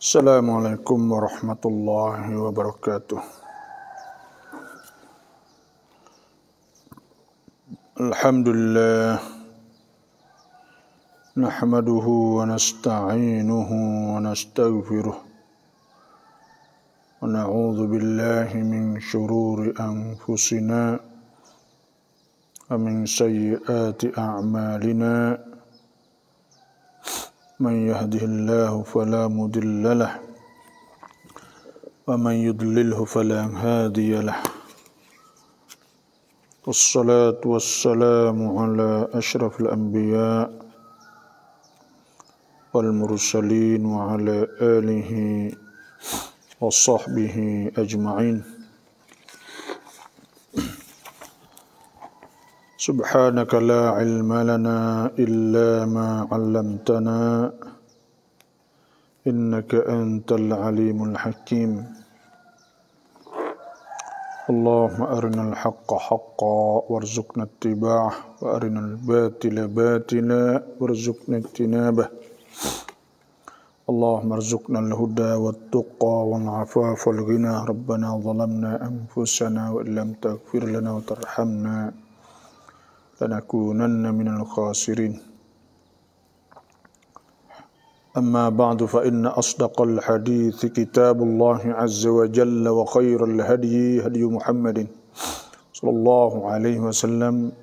Assalamualaikum warahmatullahi wabarakatuh. Alhamdulillah, nahmaduhu wa nasta'inuhu wa nastaghfiruh wa na'udzu billahi min shururi anfusina wa min sayyiati a'malina. Man yahdihillahu fala mudilla lahu wa man yudlilhu fala hadiya lahu. Wassalatu wassalamu ala asyrafil anbiya wal mursalin wa ala alihi wa sahbihi ajma'in. Subhanaka la ilma lana illa ma 'allamtana innaka antal alimul hakim. Allahumma arinal haqqa haqqan warzuqna ittiba'ah wa arinal batila batila warzuqna ijtinabah. Allahumma arzuqna al-huda wat-tuqa wal-'afafa wal-ghina. Rabbana zalamna anfusana wa illam taghfir lana wa tarhamna lanakunanna minal khasirin. Amma ba'du, fa inna asdaqal hadithi kitabullahi azza wa jalla wa khairal hadyi hadyu Muhammadin sallallahu alaihi wasallam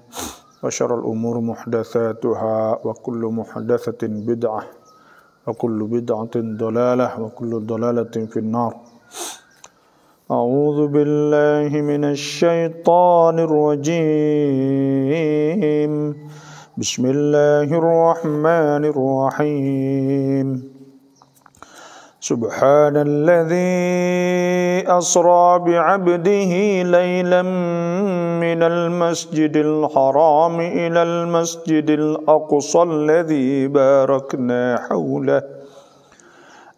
wa syarrul umur muhdatsatuha wa kullu muhdatsatin bid'ah wa kullu bid'atin dalalah wa kullu dalalatin finnar. A'udzu billahi minasy syaithanir rajim. Bismillahirrahmanirrahim. Subhanalladzi asra bi'abdihi laylan minal masjidil haram ilal masjidil aqsa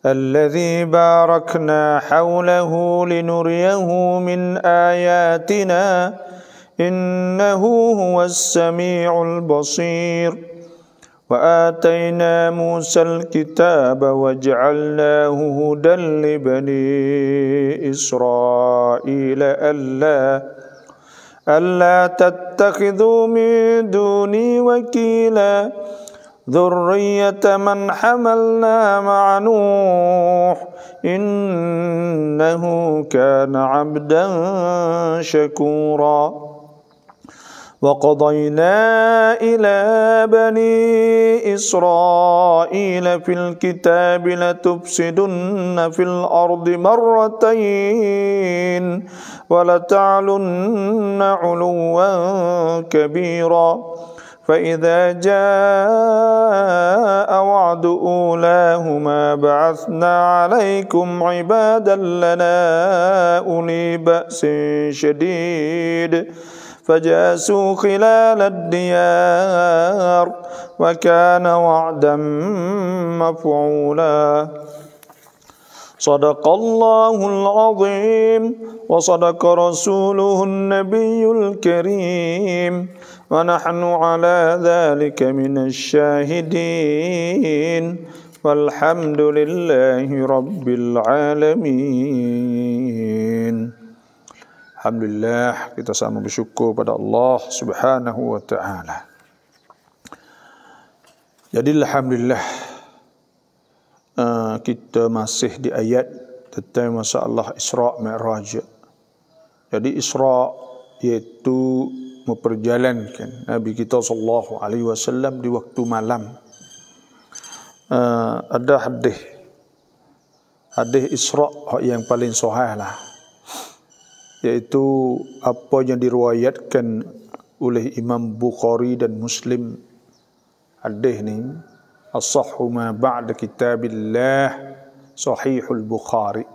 alladzi barakna hawlahu linuriyahu min ayatina innahu huwas sami'ul basir. Wa atayna Musal kitaba wa ja'alnahu hudan li bani Israila alla tattakhidhu min duni wakila dhurriyyata man hamalna ma'a Nuh innahu kana 'abdan syakura. وَقَضَيْنَا إِلَى بَنِي إِسْرَائِيلَ فِي الْكِتَابِ لَتُفْسِدُنَّ فِي الْأَرْضِ مَرَّتَيْنِ وَلَتَعْلُنَّ عُلُوًّا كَبِيرًا فَإِذَا جَاءَ وَعْدُ أُولَاهُمَا بَعَثْنَا عَلَيْكُمْ عِبَادًا لَنَا أُولِي بَأْسٍ شَدِيدٍ فجاسوا خلال الديار وكان وعدا مفعولا. صدق الله العظيم وصدق رسوله النبي الكريم ونحن على ذلك من الشاهدين والحمد لله رب العالمين. Alhamdulillah, kita sama bersyukur pada Allah Subhanahu wa ta'ala. Jadi alhamdulillah, kita masih di ayat tentang masalah Isra' Mi'raj. Jadi Isra' iaitu memperjalankan Nabi kita sallallahu alaihi wasallam di waktu malam. Ada hadis Isra' yang paling sahih lah, yaitu apa yang diriwayatkan oleh Imam Bukhari dan Muslim. Hadis ni as-sahhu ma ba'da kitabillah sahihul Bukhari.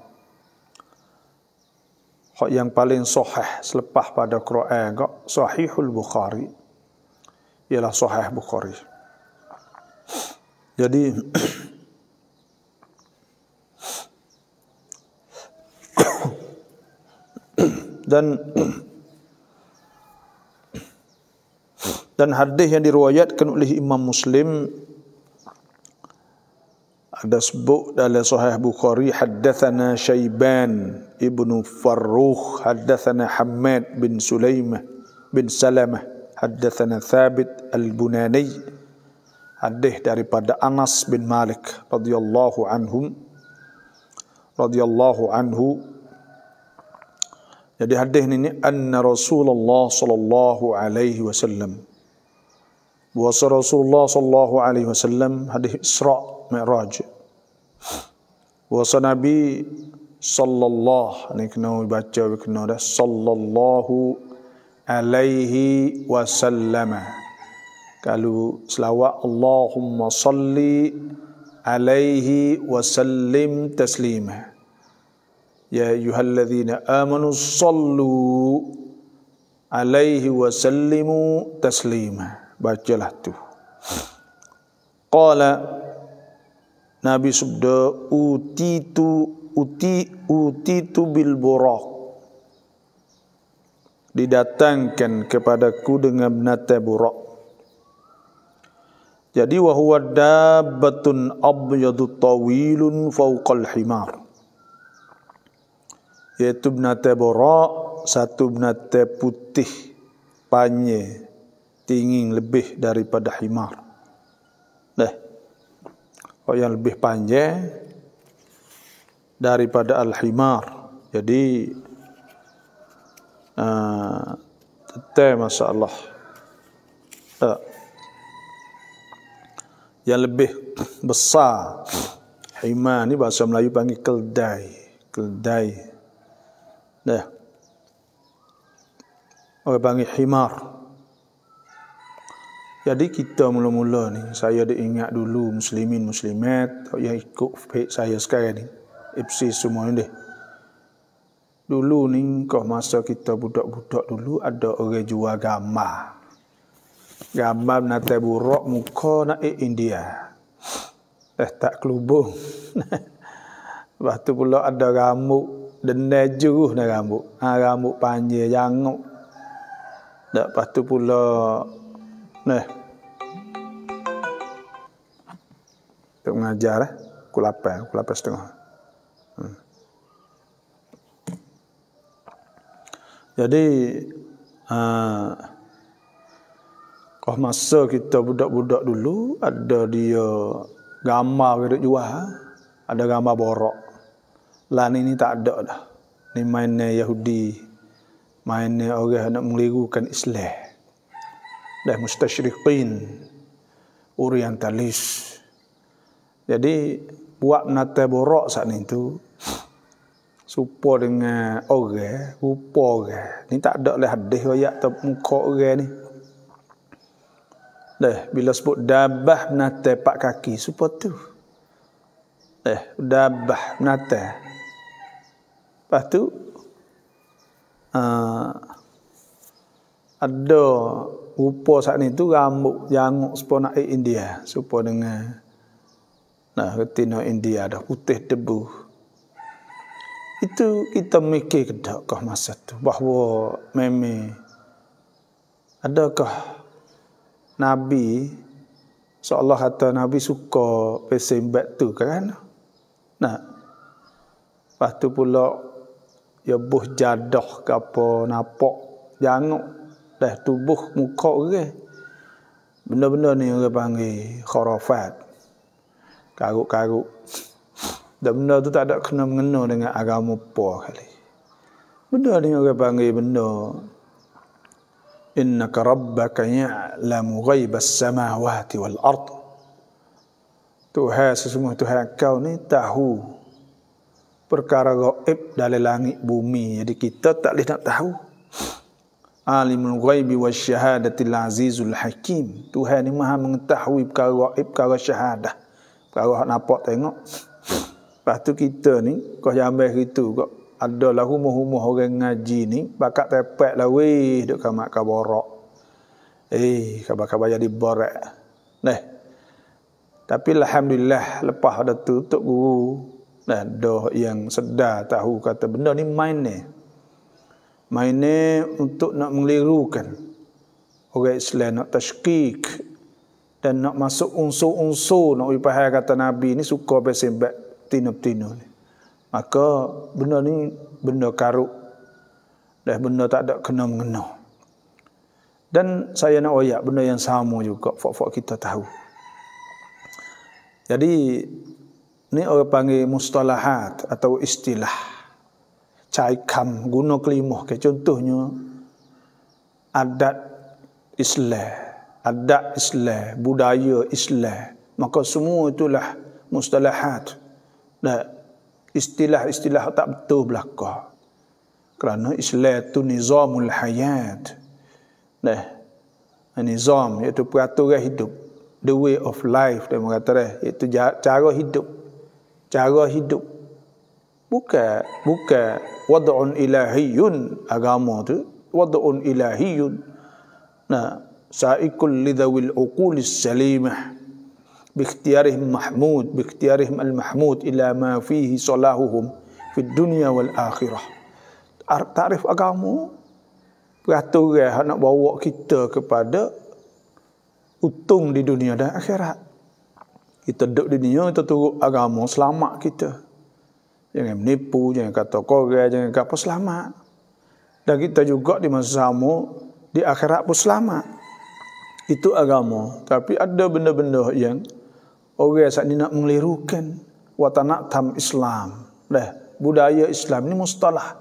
Yang paling sahih selepas pada Quran sahihul Bukhari ialah sahih Bukhari. Jadi dan hadis yang diriwayatkan oleh Imam Muslim ada sebut dalam Sahih Bukhari, haddatsana Syaiban ibnu Farrukh, haddatsana Hammad bin Sulaimah bin Salamah, haddatsana Thabit al-Bunani, hadis daripada Anas bin Malik radhiyallahu anhu. Jadi hadis ini anna Rasulullah sallallahu alaihi wasallam, bahwa Rasulullah sallallahu alaihi wasallam, hadis Isra Mi'raj, bahwa Nabi sallallahu, ini kena baca kena dah, sallallahu alaihi wasallam. Kalau selawat Allahumma salli alaihi wasallim taslima. Ya ayyuhalladzina amanu sallu alaihi wasallimu taslima. Bacalah tu. Qala, Nabi sabda, utitu bil buraq, didatangkan kepadaku dengan binatang buraq. Jadi wa huwa dabbatun abyadu tawilun fawqal himar, yaitu binatang buraq, satu binatang putih panjang tinggi lebih daripada himar. Yang lebih panjang daripada al-himar. Jadi tetap masalah yang lebih besar. Himar ni bahasa Melayu panggil keldai. Orang panggil himar. Jadi kita mula-mula ni, saya dah ingat dulu muslimin muslimat yang ikut fiqh saya sekarang ni, FC semua ni deh. Dulu ni kau masa kita budak-budak dulu ada orang jual gambar binatang buruk muka nak India. Tak kelubung. Lepas tu pula ada rambut denai juruh nak rambut. Rambut panjang janguk. Lepas tu pula untuk mengajar pukul 8:30. Jadi kau masa kita budak-budak dulu ada dia gambar dia jual, ada gambar borok. Lan ini tak ada dah. Ni mainnya Yahudi, mainnya orang nak melirukan Islam. Dah mustasyriqin, orientalis. Jadi buat binatang borok saat ni tu serupa dengan orang, rupa orang. Ni tak ada lah hadis ayat atau muka orang ni. Bila sebut dabah binatang 4 kaki, serupa tu. Dabah binatang. Lepas tu ada rupa saat ni tu rambut janguk serupa nak India, serupa dengan retina India dah putih debu. Itu kita mikir kedakkah masa tu bahawa memang adakah Nabi seolah kata Nabi suka pesembat tu kan? Lepas tu pula ya buh jadah ke apa nampak janguk dah tubuh muka orang. Benda-benda ni orang panggil khurafat. Karuk-karuk. Dan benda tu tak ada kena mengena dengan agama apa kali. Benda ni orang panggil benda innaka rabbaka ya'lamu ghaibas samawati wal ard. Tuhan sesungguhnya Tuhan kau ni tahu perkara gaib dalam langit bumi. Jadi kita tak boleh nak tahu. Alimul ghaibi wasyahadatil azizul hakim. Tuhan ni maha mengetahui perkara gaib, perkara syahadah. Perkara nampak tengok. Lepas tu kita ni kau jambai gitu kau ada lah rumah-rumah orang ngaji ni bakat tepek lah weh duk kamak kaborok. Kabar-kabar jadi borak. Tapi alhamdulillah lepas ada tu tok guru dah yang sedar tahu kata benda ni main ni untuk nak mengelirukan orang Islam, nak tashkik Dan nak masuk unsur-unsur nak pahal kata Nabi ni suka bersembak tino-tino ni. Maka benda ni benda karuk. Dan benda tak ada kena-mengena. Dan saya nak oyak benda yang sama juga fak-fak kita tahu. Jadi ni orang panggil mustalahat atau istilah. Caikam guna kelimah ke contohnya adat Islam. Adat Islam, budaya Islam, maka semua itulah mustalahat dan istilah-istilah tak betul belaka. Kerana Islam itu nizamul hayat. Nizam iaitu peraturan hidup, the way of life dia mengatakan, iaitu cara hidup. Cara hidup. Bukan wad'un ilahiyun agama tu, wad'un ilahiyun. Sa'ikul lidawil uqulis salimah biikhtiarihim al-mahmud ila ma fihi salahuhum fid dunya wal akhirah. Tarif agama peraturan nak bawa kita kepada untung di dunia dan akhirat. Kita duduk di dunia, kita turut agama, selamat kita. Jangan menipu, jangan kata korang, jangan kata apa, selamat. Dan kita juga di masa sama di akhirat pun selamat. Itu agama. Tapi ada benda-benda yang orang saat ini nak mengelirukan watanatam Islam. Budaya Islam ni mustalah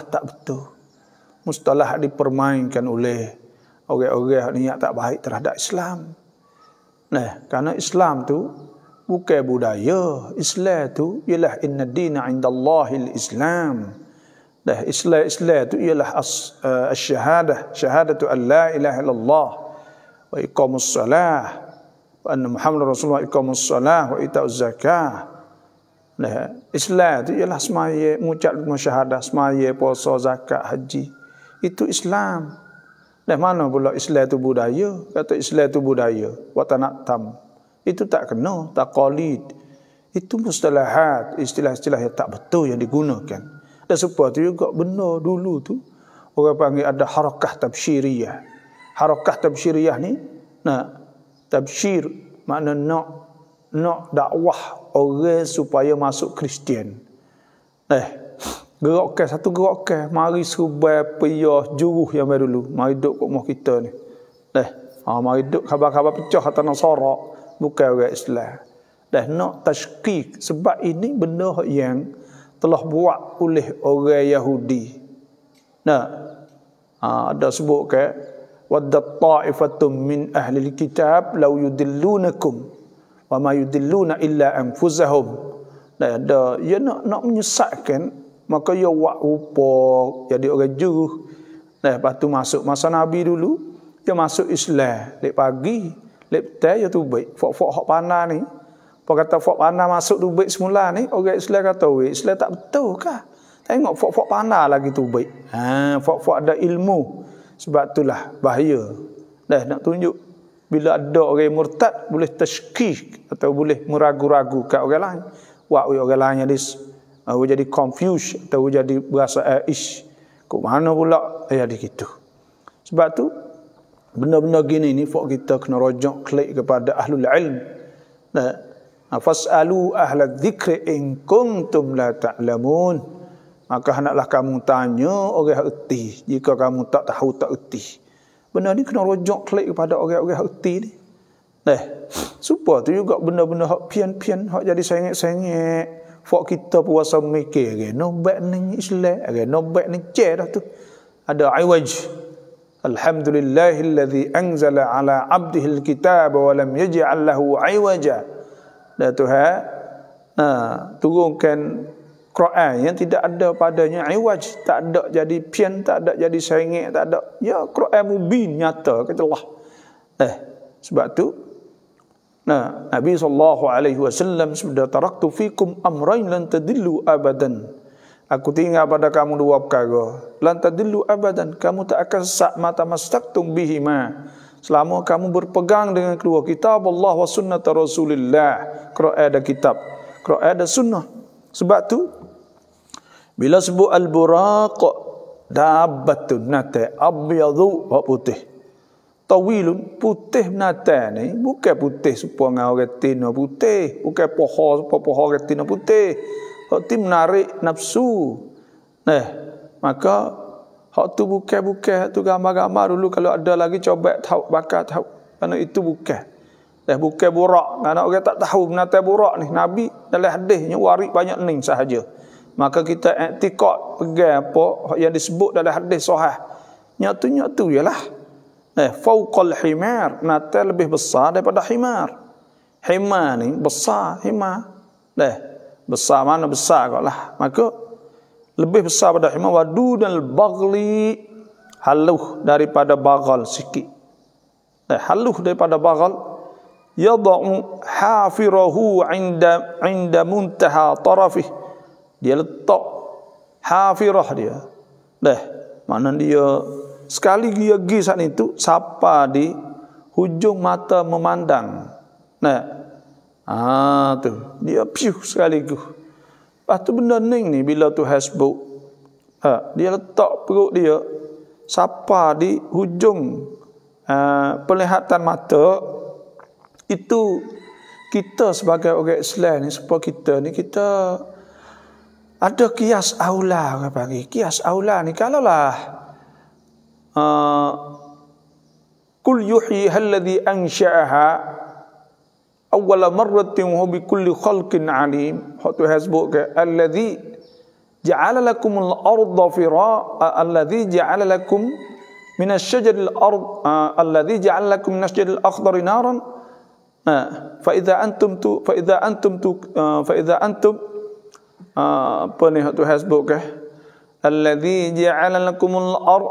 tak betul. Mustalah dipermainkan oleh orang-orang yang tak baik terhadap Islam. Karena Islam tu bukan budaya. Islam tu ialah inna dina indallahil Islam. Islam tu ialah as-syahadah, syahadatu an la ilaha illallah wa iqamus salah wa anna Muhammadar Rasulullah, iqamus salah wa ita'uz zakah. Islam itu ialah semaya, mengucap syahadah, semaya, puasa, zakat, haji. Itu Islam. Mana pula Islam itu budaya? Kata Islam itu budaya, watanatam. Itu tak kena, taqalid. Itu mustalahat, istilah-istilah yang tak betul yang digunakan. Dan seperti juga benda dulu tu orang panggil ada harakah tabsyiriyah. Harakah tabsyiriyah ni, tabsyir makna nak dakwah orang supaya masuk Kristian. Gerakan satu gerakan, mari serubai peyah juruh yang baru dulu, mari duduk kat rumah kita ni. Mari duduk khabar-khabar pecah kata Nasara, bukan orang Islam. Nak tashkik, sebab ini benda yang telah buat oleh orang Yahudi. Ada sebut ke waddat ta'ifatum min ahli kitab law yudillunakum wa ma yudilluna illa anfusahum. Ada dia nak menyesatkan, maka dia buat rupa jadi orang juruh. Lepas tu masuk masa Nabi dulu, dia masuk Islam, lek pagi, lek petang dia tu baik. Fok-fok hak panah ni, apa kata fok panah masuk tu baik semula ni, orang Islam kata, Islam tak betul kah? Tengok fok-fok panah lagi tu baik. Fok-fok ada ilmu. Sebab itulah bahaya. Nak tunjuk bila ada orang murtad boleh tashkik atau boleh meragu-ragu kat orang lain. Buat orang lain jadi confused atau jadi berasa kok mana pula jadi gitu. Sebab tu benda-benda gini ni fok kita kena rojak klik kepada ahlul ilm. Fas'alu ahla dzikri in kuntum la ta'lamun. Maka hendaklah kamu tanya orang erti jika kamu tak tahu tak erti. Benda ni kena rojak klik kepada orang-orang erti ni. Supaya tu juga benda-benda hak pian-pian, hak jadi sengit-sengit. Fak kita puasa mikir, no baik ni Islam, no baik ni dah tu. Ada iwaj. Alhamdulillahilladzi anzala ala abdihil kitab wa lam yaj'al lahu iwaja. Dan Tuhan turunkan Quran yang tidak ada padanya iwaj, tak ada jadi pian, tak ada jadi sengit, tak ada. Ya, Quran mubin, nyata, kejelah. Sebab tu Nabi SAW sudah taraktu fikum amrain lan tadillu abadan. Aku tinggal pada kamu dua perkara. Lan tadillu abadan, kamu tak akan sesat mata mastaktum bihima. Selama kamu berpegang dengan kedua kitab Allah wa sunnat Rasulullah. Quran dan kitab, Quran dan sunnah. Sebab tu bila sebut al-buraq dabbatun nate abyadu, putih. tawilun, putih nata ni bukan putih supaya orang tina putih, bukan poho orang tina putih. Hak tu menarik nafsu. Maka hak tu bukan tu gambar-gambar dulu kalau ada lagi coba tahu bakar tahu. Kerana itu bukan. Bukan burak. Kerana orang tak tahu menata burak ni. Nabi dalam hadisnya warik banyak ning sahaja. Maka kita i'tiqad pegang apa yang disebut dalam hadis sahih. Nyatu ialah fauqal himar, nata lebih besar daripada himar. Himar ni besar, himar. Besar mana besar kau lah. Maka lebih besar pada himar. Wadudal baghli, haluh daripada baghal sikit. Haluh daripada baghal. Yada'u hafirahu inda muntaha tarafih. Dia letak hafirah dia. Mana dia sekali dia pergi saat itu sapa di hujung mata memandang. Tu dia piuh sekali tu. Lepas tu benda ni bila tu hasbuk, dia letak perut dia sapa di hujung penglihatan mata. Itu kita sebagai orang Islam ni, supaya kita ni kita ada kias aula, orang panggil kias aula ni. Kalaulah kul yuhyi alladhi ansha'aha awwala marratin wa bi kulli khalqin alim. Hak tu hasbuk ke alladhi ja'ala lakumul arda alladhi ja'ala lakum min asy-syajaril ard alladhi ja'ala lakum min asy-syajaril akhdari naran fa idza antum apa ni hak tu hasbuk ke alladhi ja'ala lakumul ard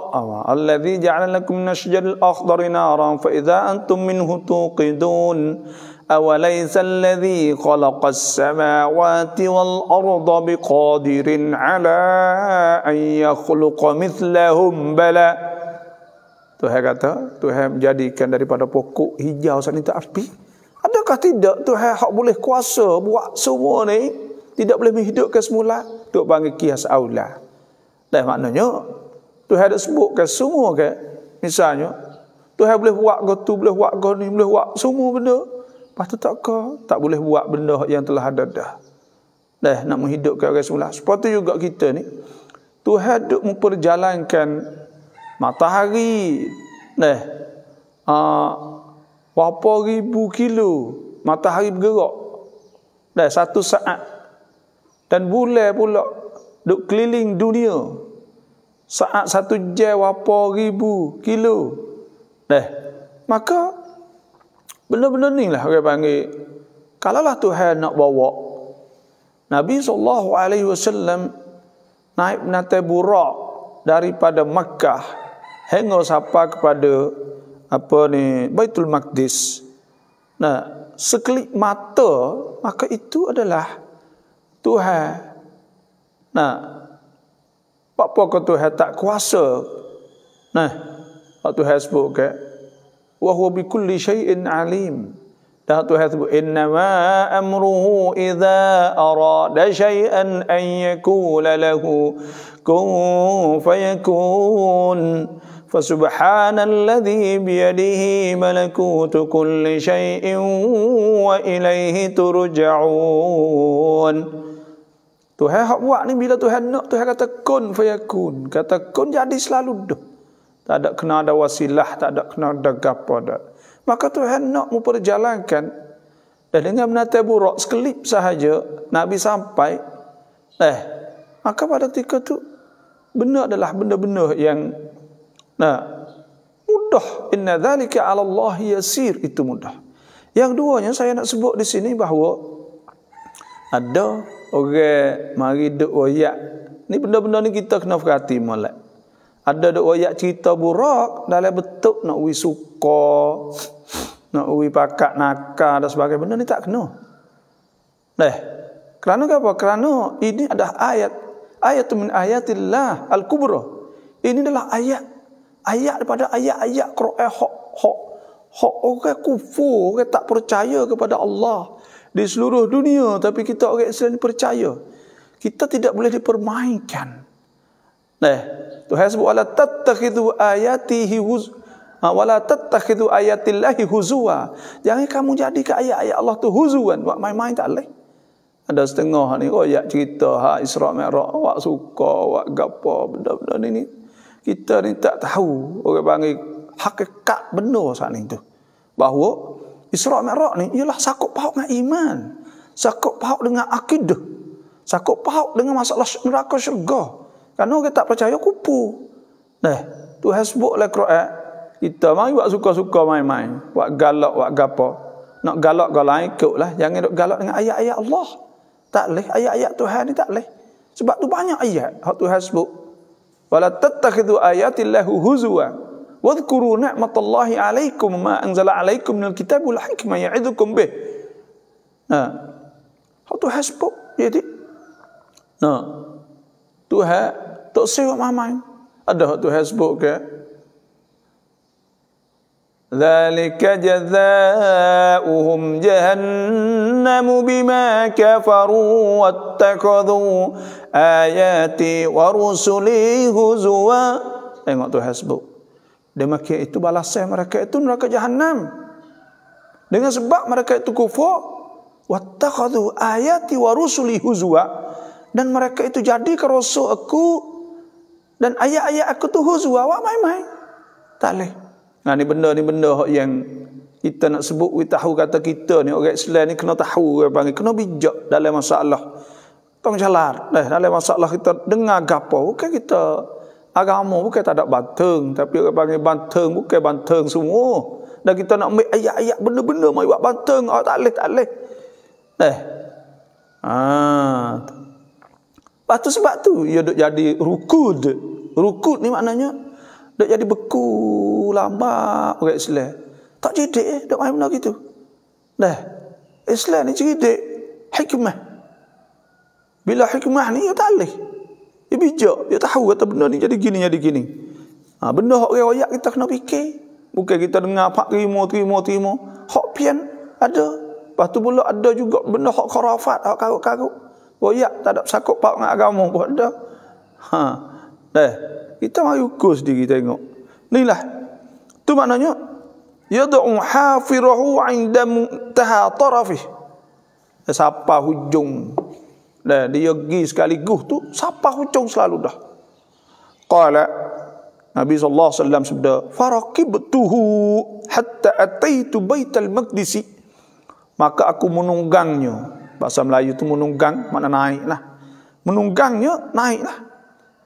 alladhi ja'ala lakum min asy-syajaril akhdari naran fa idza antum minhu tuqidun أوليس الذي خلق السماوات والأرض بقادر على أن يخلق مثلهم بلى. Tuhan kata, Tuhan menjadikan daripada pokok hijau sanita api. Adakah tidak Tuhan hak boleh kuasa buat semua ni, tidak boleh menghidupkan semula? Tu panggil kias aula. Dan maknanya Tuhan ada sebutkan semua ke, misalnya Tuhan boleh buat tu, boleh buat ni, boleh buat semua benda. Lepas tu tak boleh buat benda yang telah ada dah. Nak menghidupkan orang semula. Seperti juga kita ni, Tuhan duk memperjalankan matahari. Berapa ribu kilo matahari bergerak. Satu saat. Dan bulan pula duk keliling dunia. Saat 1 jam berapa ribu kilo. Maka benda-benda ni lah orang panggil. Kalaulah Tuhan nak bawa Nabi SAW naik menata burak daripada Makkah hingga sampai kepada Baitul Maqdis. Sekelip mata, maka itu adalah Tuhan. Apa Tuhan tak kuasa? Tuhan sebut ke wa huwa bi kulli syai'in alim. Dan Tuhan sebut innama amruhu idza arada syai'an an yakula lahu kun fayakun. Fasubhanalladzi biyadihi malakutu kulli syai'in wa ilaihi turja'un. Tuhan hak buat ni bila Tuhan nak, Tuhan kata kun fayakun. Kata kun jadi selalu dah. Tak ada kena ada wasilah, tak ada kena ada gapo dah. Maka Tuhan nak memperjalankan, dan dengan menata burak sekelip sahaja Nabi sampai. Maka pada ketika tu benda adalah benda-benda yang mudah. Inna dzalika 'ala Allah yasir, itu mudah. Yang duanya saya nak sebut di sini bahawa ada orang mari duk royak. Ni benda-benda ni kita kena perhati molek. Ada royak cerita burak dalam bentuk nak wi suka, nak wi pakat nakal dan sebagainya. Benda ni tak kena. Kerana apa? Kerana ini adalah ayat min ayatillah al-kubra. Ini adalah ayat daripada ayat-ayat Quran hak orang kufur, orang tak percaya kepada Allah di seluruh dunia, tapi kita orang Islam percaya. Kita tidak boleh dipermainkan. Tuhan sebut ala tattakhidhu ayatihi Wala tattakhidhu ayatillahi huzwa. Jangan kamu jadikan ayat-ayat Allah tu huzuan, buat main-main tak leh. Ada setengah ni royak cerita Isra Mi'raj, awak suka, awak gapo benda-benda ni. Kita ni tak tahu, orang panggil hakikat benar saat ni tu. Bahawa Isra Mi'raj ni ialah sakut paut dengan iman, sakut paut dengan akidah, sakut paut dengan masalah neraka syurga. Kerana orang tak percaya kupu. Tuhan sebut dalam Quran, kita mari buat suka-suka main-main, buat galak, buat gapo. Nak galak ke lain ikutlah, jangan duk galak dengan ayat-ayat Allah. Tak leh, ayat-ayat Tuhan ni tak leh. Sebab tu banyak ayat hak Tuhan sebut. Wala tattakhidhu ayatillahi huzwa wadhkuru ni'matallahi 'alaikum ma anzala 'alaikum minal kitabi wal hikmah ya'idzukum bih. Hak Tuhan sebut jadi. Tuhan tak sewa mamai. Ada hak Tuhan sebut ke? Dzalika jazaohum jahannamu bima kafaru wattakhadhu ayati wa rusuli huzwa. Tengok Tuhan sebut. Demikian itu balasan mereka itu neraka jahanam. Dengan sebab mereka itu kufur, wattakhadhu ayati wa rusuli huzwa, dan mereka itu jadikan rasul aku dan ayat-ayat aku tu huzwa, wak main-main. Tak leh. Nah, ni benda yang kita nak sebut, we tahu kata kita ni orang Islam ni kena tahu, panggil kena bijak dalam masalah tong jalan. Dalam masalah kita dengar gapo, bukan kita agama bukan tak ada banteng, tapi orang panggil banteng bukan banteng semua. Dan kita nak ambil ayat-ayat benda-benda mai buat banteng, tak leh. Lepas tu sebab tu ia duk jadi rukud. Rukud ni maknanya duk jadi beku lambat orang Islam. Tak cerdik duk main benda gitu. Islam ni cerdik, hikmah. Bila hikmah ni dia tak leh. Dia bijak, dia tahu kata benda ni jadi gini. Benda hak royak kita kena fikir. Bukan kita dengar pak terima. Hak pian ada. Lepas tu pula ada juga benda hak khurafat, hak karut-karut. Royak tak ada sakut pak dengan agama pun ada. Kita mari ukur sendiri tengok. Inilah. Tu maknanya yad'u hafirahu 'inda muntaha tarafih. Siapa hujung. Dia pergi sekaligus tu siapa hujung selalu dah. Qala Nabi sallallahu alaihi wasallam sabda, "Faraqibtuhu hatta ataitu Baitul Maqdis." Maka aku menunggangnya. Bahasa Melayu tu menunggang makna naiklah. Menunggangnya naiklah.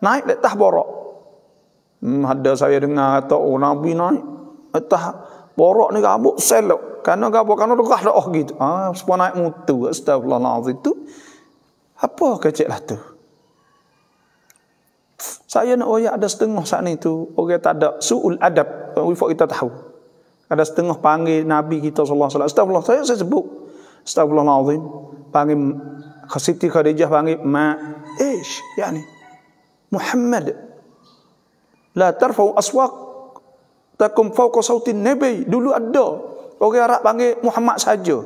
Naik di atas borok. Ada saya dengar kata Nabi naik atas borok ni gabuk selok. Karena degah dah gitu. Supaya naik mutu. Astagfirullahalazim tu. Apa keceklah tu? Saya nak oyak ada setengah saat ni tu orang tak ada su'ul adab. Kita tahu. Ada setengah panggil Nabi kita sallallahu alaihi wasallam. Astagfirullah, saya sebut. Astagfirullahalazim. Panggil Siti Khadijah panggil yani Muhammad la tarfa'u aswaqtakum fawqa sautin nabi. Dulu ada orang Arab panggil Muhammad saja.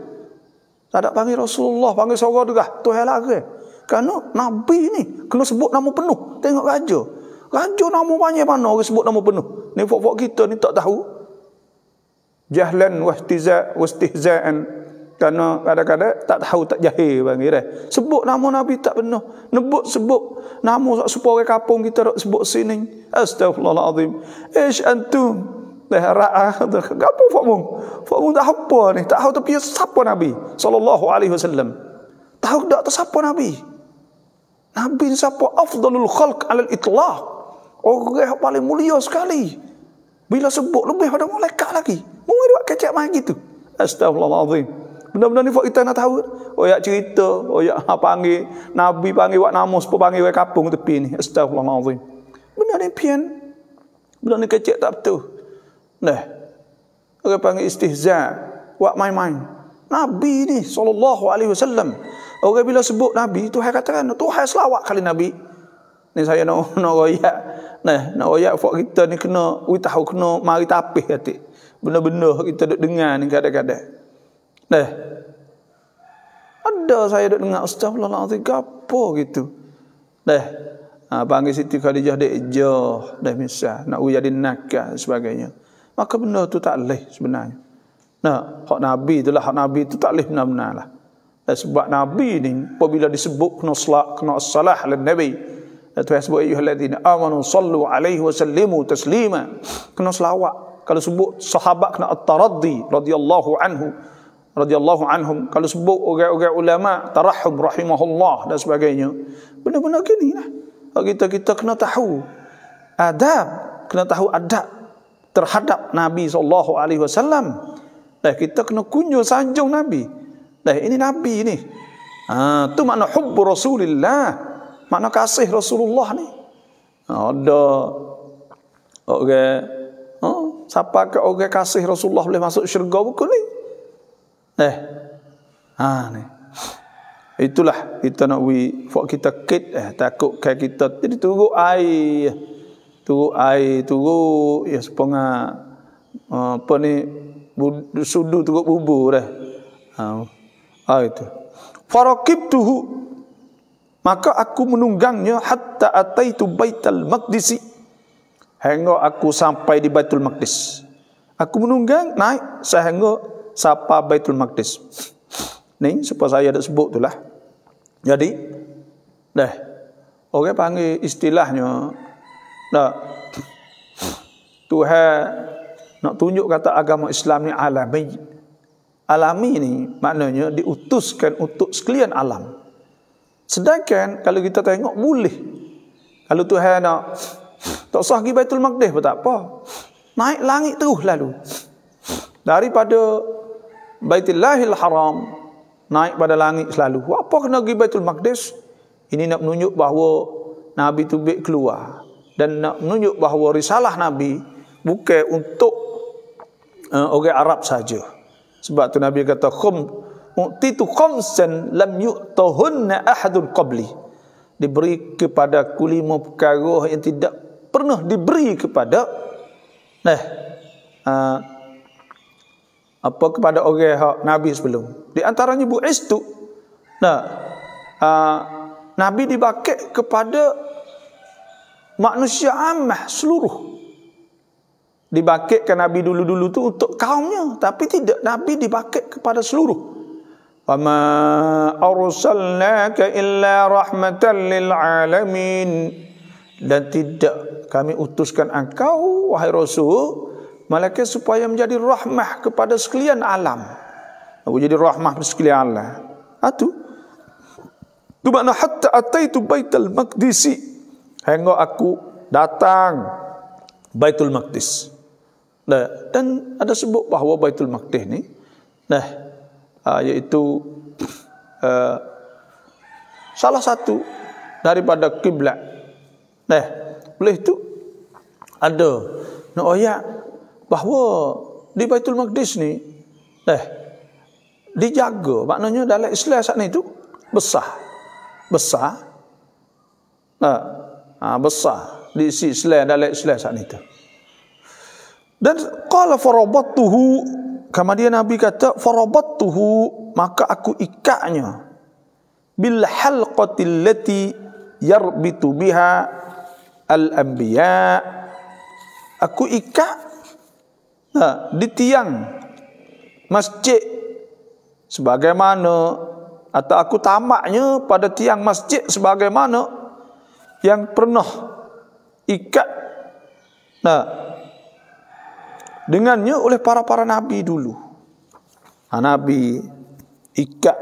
Tak ada panggil Rasulullah, panggil suara degah Tuhan lagi. Kerana Nabi ni kena sebut nama penuh. Tengok raja. Raja nama banyak mana orang sebut nama penuh. Ni fok-fok kita ni tak tahu. Jahlan wastihza'an. Kerana kadang-kadang tak tahu, tak jahil panggil dah. Sebut nama Nabi tak benar. Sebut nama supaya orang kampung kita sebut sini. Astagfirullahalazim. Antum. Apa fakmu? Fakmu tak apa ni. Tak tahu tapi siapa Nabi sallallahu alaihi wasallam. Tahu tak siapa Nabi? Nabi ni siapa? Afdalul khalq alal itlaq. Orang yang paling mulia sekali. Bila sebut lebih pada malaikat lagi. Mungkin buat kecek macam gitu. Astagfirullahalazim. Benda-benda ni kita nak tahu. Oyak cerita, oyak panggil Nabi panggil buat nama supaya panggil orang kampung tepi ni. Astagfirullahalazim. Benda ni pian. Benda ni kecek tak betul. Orang panggil istihza, buat main-main. Nabi ni sallallahu alaihi wasallam. Orang bila sebut Nabi, Tuhan katakan Tuhan selawat kali Nabi. Ni saya nak royak. Nak royak fak kita ni kena tahu kena mari tapih hati. Benda-benda kita duk dengar ni kadang-kadang. Ada saya duk dengar astagfirullahalazim gapo gitu. Panggil Siti Khadijah dek jah dah misal nak jadi nakah sebagainya. maka benda tu tak leh sebenarnya. Nah, hak Nabi tu tak leh benar-benar lah. Dan sebab Nabi ni apabila disebut kena salah ala Nabi, Tuhan sebut ayyuhalladzina amanu sallu alaihi wa sallimu taslima, kena selawat. Kalau sebut sahabat kena at-taraddi radhiyallahu anhum. Kalau sebut orang-orang ulama tarahhum rahimahullah dan sebagainya. Benda-benda gini lah. Kita kena tahu adab, kena tahu adab terhadap Nabi SAW. Dan kita kena kunjung sanjung Nabi. Dan ini Nabi ni. Tu makna hubbu Rasulillah, makna kasih Rasulullah ni. Ada orang siapa ke orang kasih Rasulullah boleh masuk syurga bukan ni? Ni. Itulah kita nak fok kita kit takut kayak kita jadi turut air ya sepengah apa ni sudu turut bubur dah. Itu. Faraqibtuhu, maka aku menunggangnya hatta ataitu Baitul Maqdis, hingga aku sampai di Baitul Maqdis. Aku menunggang naik sehingga sampai Baitul Maqdis. Ni supaya saya ada sebut itulah. Jadi orang panggil istilahnya Tuhan nak tunjuk kata agama Islam ni alami. Alami ni maknanya diutuskan untuk sekalian alam. Sedangkan kalau kita tengok boleh. Kalau Tuhan nak tak usah pergi Baitul Maqdis pun tak apa. Naik langit terus lalu. Daripada Baitullahil Haram naik pada langit selalu. Apa kena pergi Baitul Maqdis? Ini nak menunjuk bahawa Nabi tu baik keluar dan nak menunjuk bahawa risalah Nabi bukan untuk orang Arab saja. Sebab tu Nabi kata utitu khamsan lam yu'tahunna ahadun qabli. Diberi kepada aku 5 perkara yang tidak pernah diberi kepada kepada orang Nabi sebelum. Di antaranya bu'istu. Nabi dibakit kepada manusia ammah seluruh. Dibakitkan Nabi dulu-dulu tu untuk kaumnya, tapi tidak, Nabi dibakit kepada seluruh. Wa ma arsalnaka illa rahmatan lil alamin. Dan tidak kami utuskan engkau wahai Rasul malaikat supaya menjadi rahmah kepada sekalian alam. Jadi rahmah kepada sekalian alam. Tu makna hatta ataitu Baitul Maqdis, hingga aku datang Baitul Maqdis. Dan ada sebut bahawa Baitul Maqdis ni iaitu salah satu daripada kiblat. Oleh itu ada nak ayat bahawa di Baitul Maqdis ni dijaga, maknanya dalam Islam saat ni tu besar besar di isi Islam, dalam Islam saat ni tu. Dan qala farabattuhu, kemudian Nabi kata farabattuhu, maka aku ikatnya bil halqatil lati yarbitu biha al anbiya. Aku ikat di tiang masjid sebagaimana, atau aku tamaknya pada tiang masjid sebagaimana yang pernah ikat dengannya oleh para nabi dulu. Nabi ikat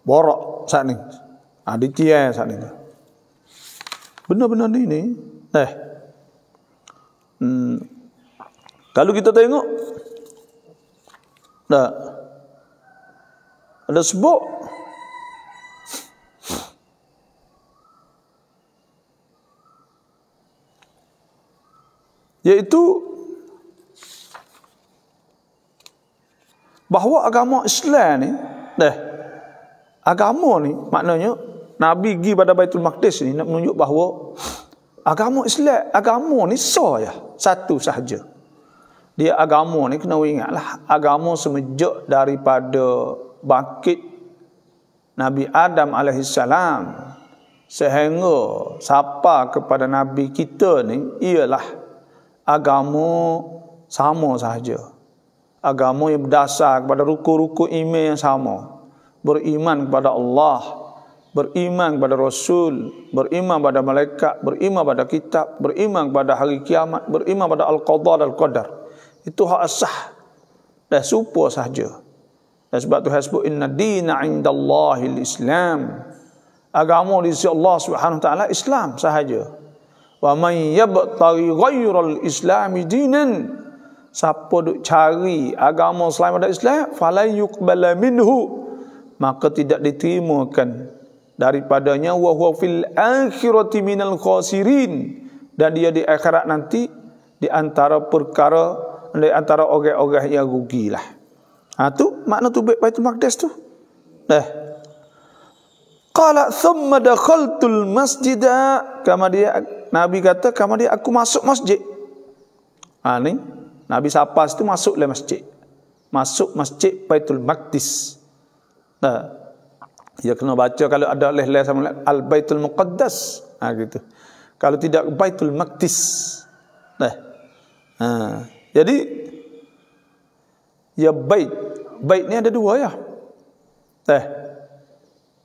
borok saat ni. Di tiang saat ni. Benar-benar ni. Kalau kita tengok ada sebut iaitu bahawa agama Islam ni agama ni maknanya Nabi pergi pada Baitul Maqdis ni nak menunjuk bahawa agama Islam, agama ni satu sahaja. Dia agama ni kena ingatlah, agama semenjak daripada bangkit Nabi Adam alaihissalam sehingga siapa kepada Nabi kita ni ialah agama sama sahaja. Agama yang berdasar kepada ruku-ruku iman yang sama. Beriman kepada Allah, beriman kepada Rasul, beriman pada malaikat, beriman pada kitab, beriman kepada hari kiamat, beriman pada al-qadar dan al-qadar. Itu hak asah. Dah serupa sahaja. Dan sebab tu sebut inna dina indallahil Islam. Agama di sisi Allah Subhanahu wa taala Islam sahaja. Wa man yabtaghi ghairal islami dinan, siapa duk cari agama selain daripada Islam, fala yuqbala minhu, maka tidak diterimakan daripadanya, wa huwa fil akhirati minal khasirin, dan dia di akhirat nanti di antara perkara, di antara orang-orang yang rugilah. Tu makna tu Baitul Maqdis tu. Qala thumma dakhaltul masjida, kemudian Nabi kata kemudian aku masuk masjid. Ni Nabi sapa situ masuklah masjid. Masuk masjid Baitul Maqdis. Ya kena baca kalau ada leh-leh sama Al Baitul Muqaddas. Gitu. Kalau tidak Baitul Maqdis. Jadi ya bait. Bait ni ada dua ya.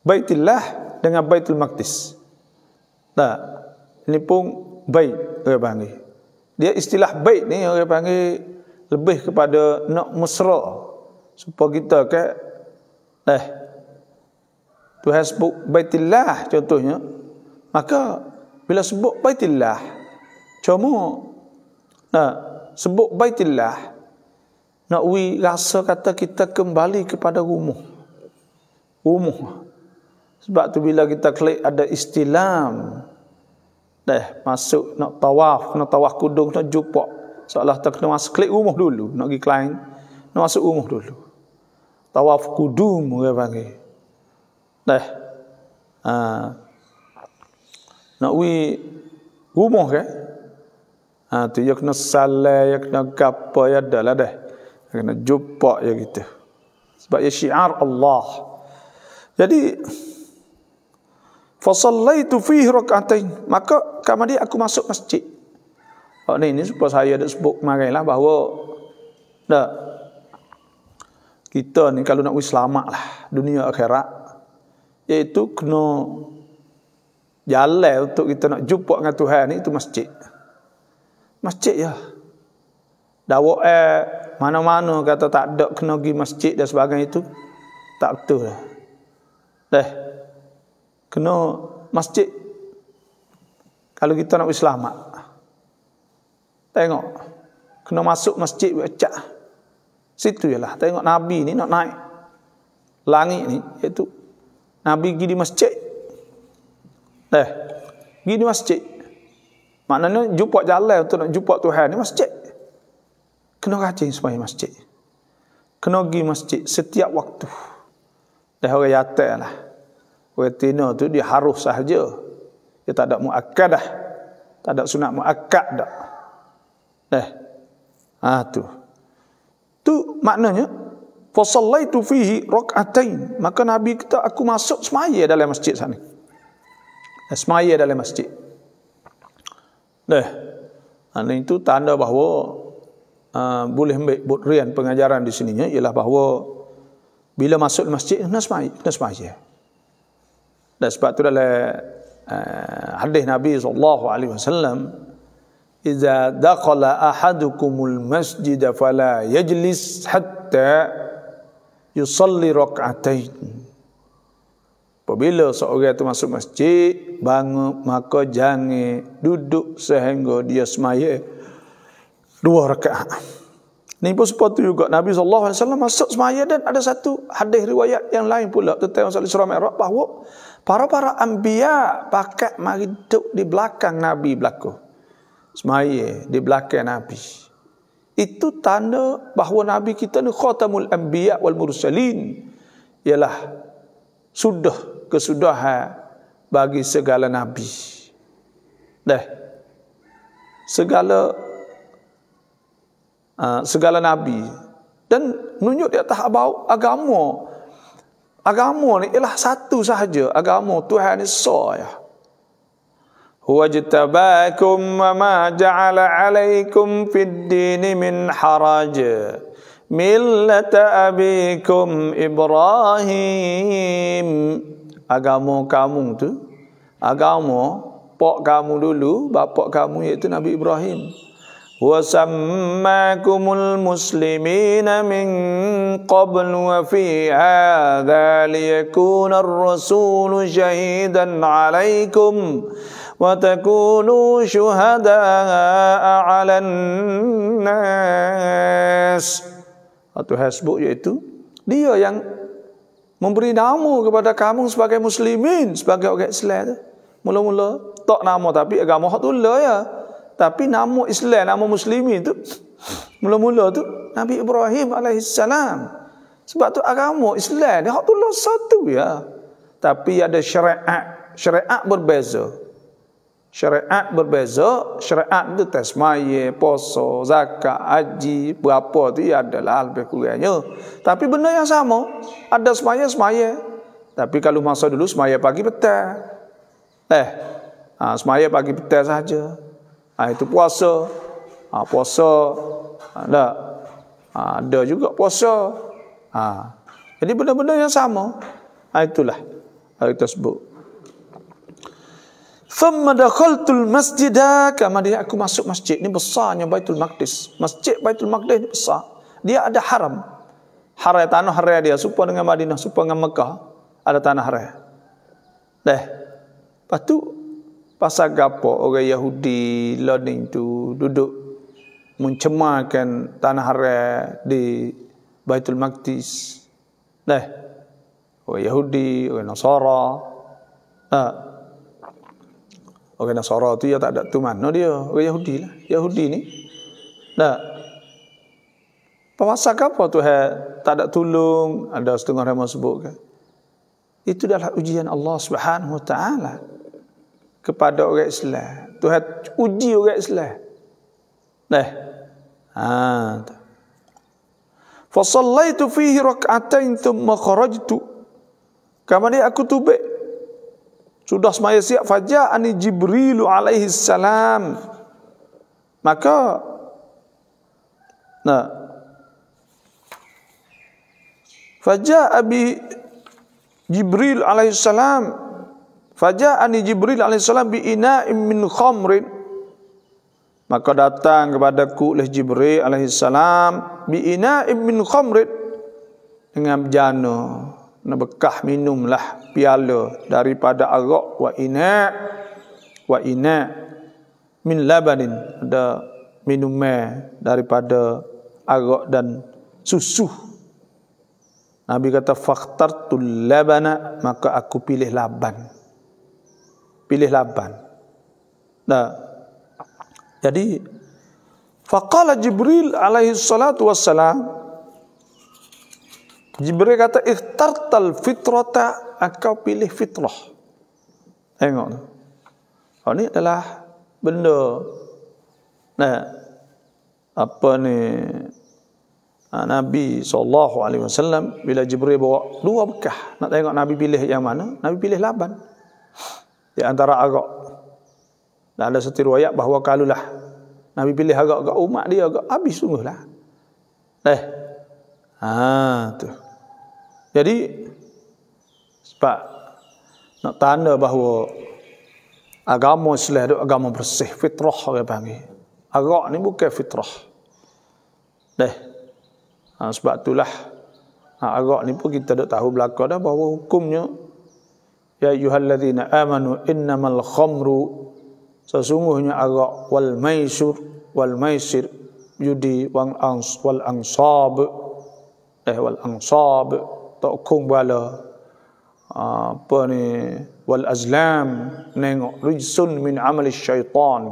Baitillah dengan Baitul Maqdis. Ini pun bait orang panggil. Dia istilah bait ni orang panggil lebih kepada nak mesra. Supaya kita Tuhan sebut Baitillah contohnya, maka bila sebut Baitillah cuma sebut Baitillah nak rasa kata kita kembali kepada rumah. Sebab tu bila kita klik ada istilam, masuk nak tawaf kudung, nak jumpa, seolah tak kena masuk klik rumah dulu, nak pergi klaim, nak masuk rumah dulu. Tawaf kudum orang panggil. Nak rumah tu ya kena salah, ya kena gapa, ya adalah kena jumpa ya gitu. Sebab ya syiar Allah. Jadi fa sallaitu fihi rak'atain, maka kemudian aku masuk masjid. Ini supaya saya ada sebut kemarinlah bahawa kita ni kalau nak selamatlah dunia akhirat, iaitu kena jalan untuk kita nak jumpa dengan Tuhan ni, itu masjid. Masjid ya. Dawak mana-mana kata tak ada kena pergi masjid dan sebagainya, itu tak betul lah. Kena masjid kalau kita nak selamat. Tengok, kena masuk masjid baca. Situ ialah. Tengok Nabi ni nak naik langit ni, iaitu Nabi pergi di masjid. Pergi di masjid. Maknanya jumpa jalan untuk nak jumpa Tuhan ni masjid. Kena rajin supaya masjid. Kena pergi masjid setiap waktu. Orang yatai lah. Orang tina tu dia harus sahaja. Dia tak ada muakkad dah. Tak ada sunat muakkad dah. Tu maknanya fa sallaitu fihi rak'atain, maka Nabi kata aku masuk semaya dalam masjid sana. Semaya dalam masjid. Itu tanda bahawa boleh ambil bukrian pengajaran di sininya ialah bahawa bila masuk masjid kena semaya. Dan sebab tu dalam hadis Nabi SAW, "Idza dakhala ahadukumul masjid fala yajlis hatta yusalli rak'atain." Apabila seorang itu masuk masjid, bangun, maka jangan duduk sehingga dia semaya 2 rakaat. Ini pun seperti juga Nabi SAW masuk semaya, dan ada satu hadis riwayat yang lain pula tentang Isra Mi'raj bahawa para anbiya pakat mari duduk di belakang Nabi belakang. Semaya di belakang Nabi. Itu tanda bahawa Nabi kita ni khatamul anbiya wal mursalin, ialah sudah kesudahan bagi segala nabi. Segala nabi, dan menunjuk di atas agama ni ialah satu sahaja, agama Tuhan Esa ya. wajtabakum wa ma ja'ala 'alaikum fid dini min haraj millata abikum Ibrahim. Agama kamu tu, agama pak kamu dulu, bapak kamu iaitu Nabi Ibrahim. Wa sammakumul muslimina min qabl wa fi hadha liyakuna ar-rasulu shahidan 'alaikum wa takunu syuhada'a 'alan nas. Atau hasbuk iaitu dia yang memberi nama kepada kamu sebagai muslimin, sebagai orang Islam tu. Mula-mula tak nama tapi agama hak tu lah ya. Tapi nama Islam, nama muslimin tu mula-mula tu Nabi Ibrahim alaihissalam. Sebab tu agama Islam dia hak tu lah satu ya. Tapi ada syariat berbeza. Syariat berbeza, syariat itu tasmaya, puasa, zakat, haji, berapa tu ya adalah lebih kurangnya. Tapi benda yang sama, ada semaya. Tapi kalau masa dulu semaya pagi petang. Semaya pagi petang saja. Itu puasa. Puasa ada juga puasa. Jadi benda-benda yang sama. Itulah kita sebut. Thumma dakhaltul masjidah, kemudian aku masuk masjid. Ini besarnya Baitul Maqdis. Masjid Baitul Maqdis ini besar. Dia ada haram. Haram tanah haram dia serupa dengan Madinah, serupa dengan Mekah. Ada tanah haram. Lepas tu pasal gapo orang Yahudi learning tu duduk mencemarkan tanah haram di Baitul Maqdis. Orang Yahudi, orang Nasara. Orang Nasara tu ya tak ada tu mana dia. Orang Yahudi lah. Yahudi ni. Pasal apa tu tak ada tolong. Ada setengah orang sebut kan. Itu adalah ujian Allah Subhanahu Wa Taala kepada orang Islam. Tuhan uji orang Islam. Fa shallaitu fihi rak'atain thumma kharajtu. Kemudian aku tubik. Sudah semaya siap, faja'ani Jibril alaihi salam. Maka faja'a bi Jibril alaihi salam. Faja'ani Jibril alaihi salam bi ina'im min khamrin. Maka datang kepadaku oleh Jibril alaihi salam bi ina'im min khamrin, dengan bejana, bekah minumlah piala daripada arak, wa ina min labanin, ada minuman daripada arak dan susu. Nabi kata fakhtartul labana, maka aku pilih laban. Jadi faqala Jibril alaihi salatu wassalam, Jibril kata ikhtartal fitrata, engkau pilih fitrah. Tengok. Ini adalah benda Nabi SAW bila Jibril bawa dua bekah, nak tengok Nabi pilih yang mana. Nabi pilih laban di antara arak. Dan ada satu riwayat bahawa kalulah Nabi pilih arak umat dia agak habis sungguhlah. Tu. Jadi sebab nak tanda bahawa agama Islam itu agama bersih, fitrah orang panggil. Arak ni bukan fitrah. Sebab itulah arak ni pun kita dah tahu belaka dah bahawa hukumnya ya ayyuhallazina amanu innamal khamru, sesungguhnya arak, wal maisir judi, wal ansab takung bala wal azlam, nengok rijsun min amali syaitan,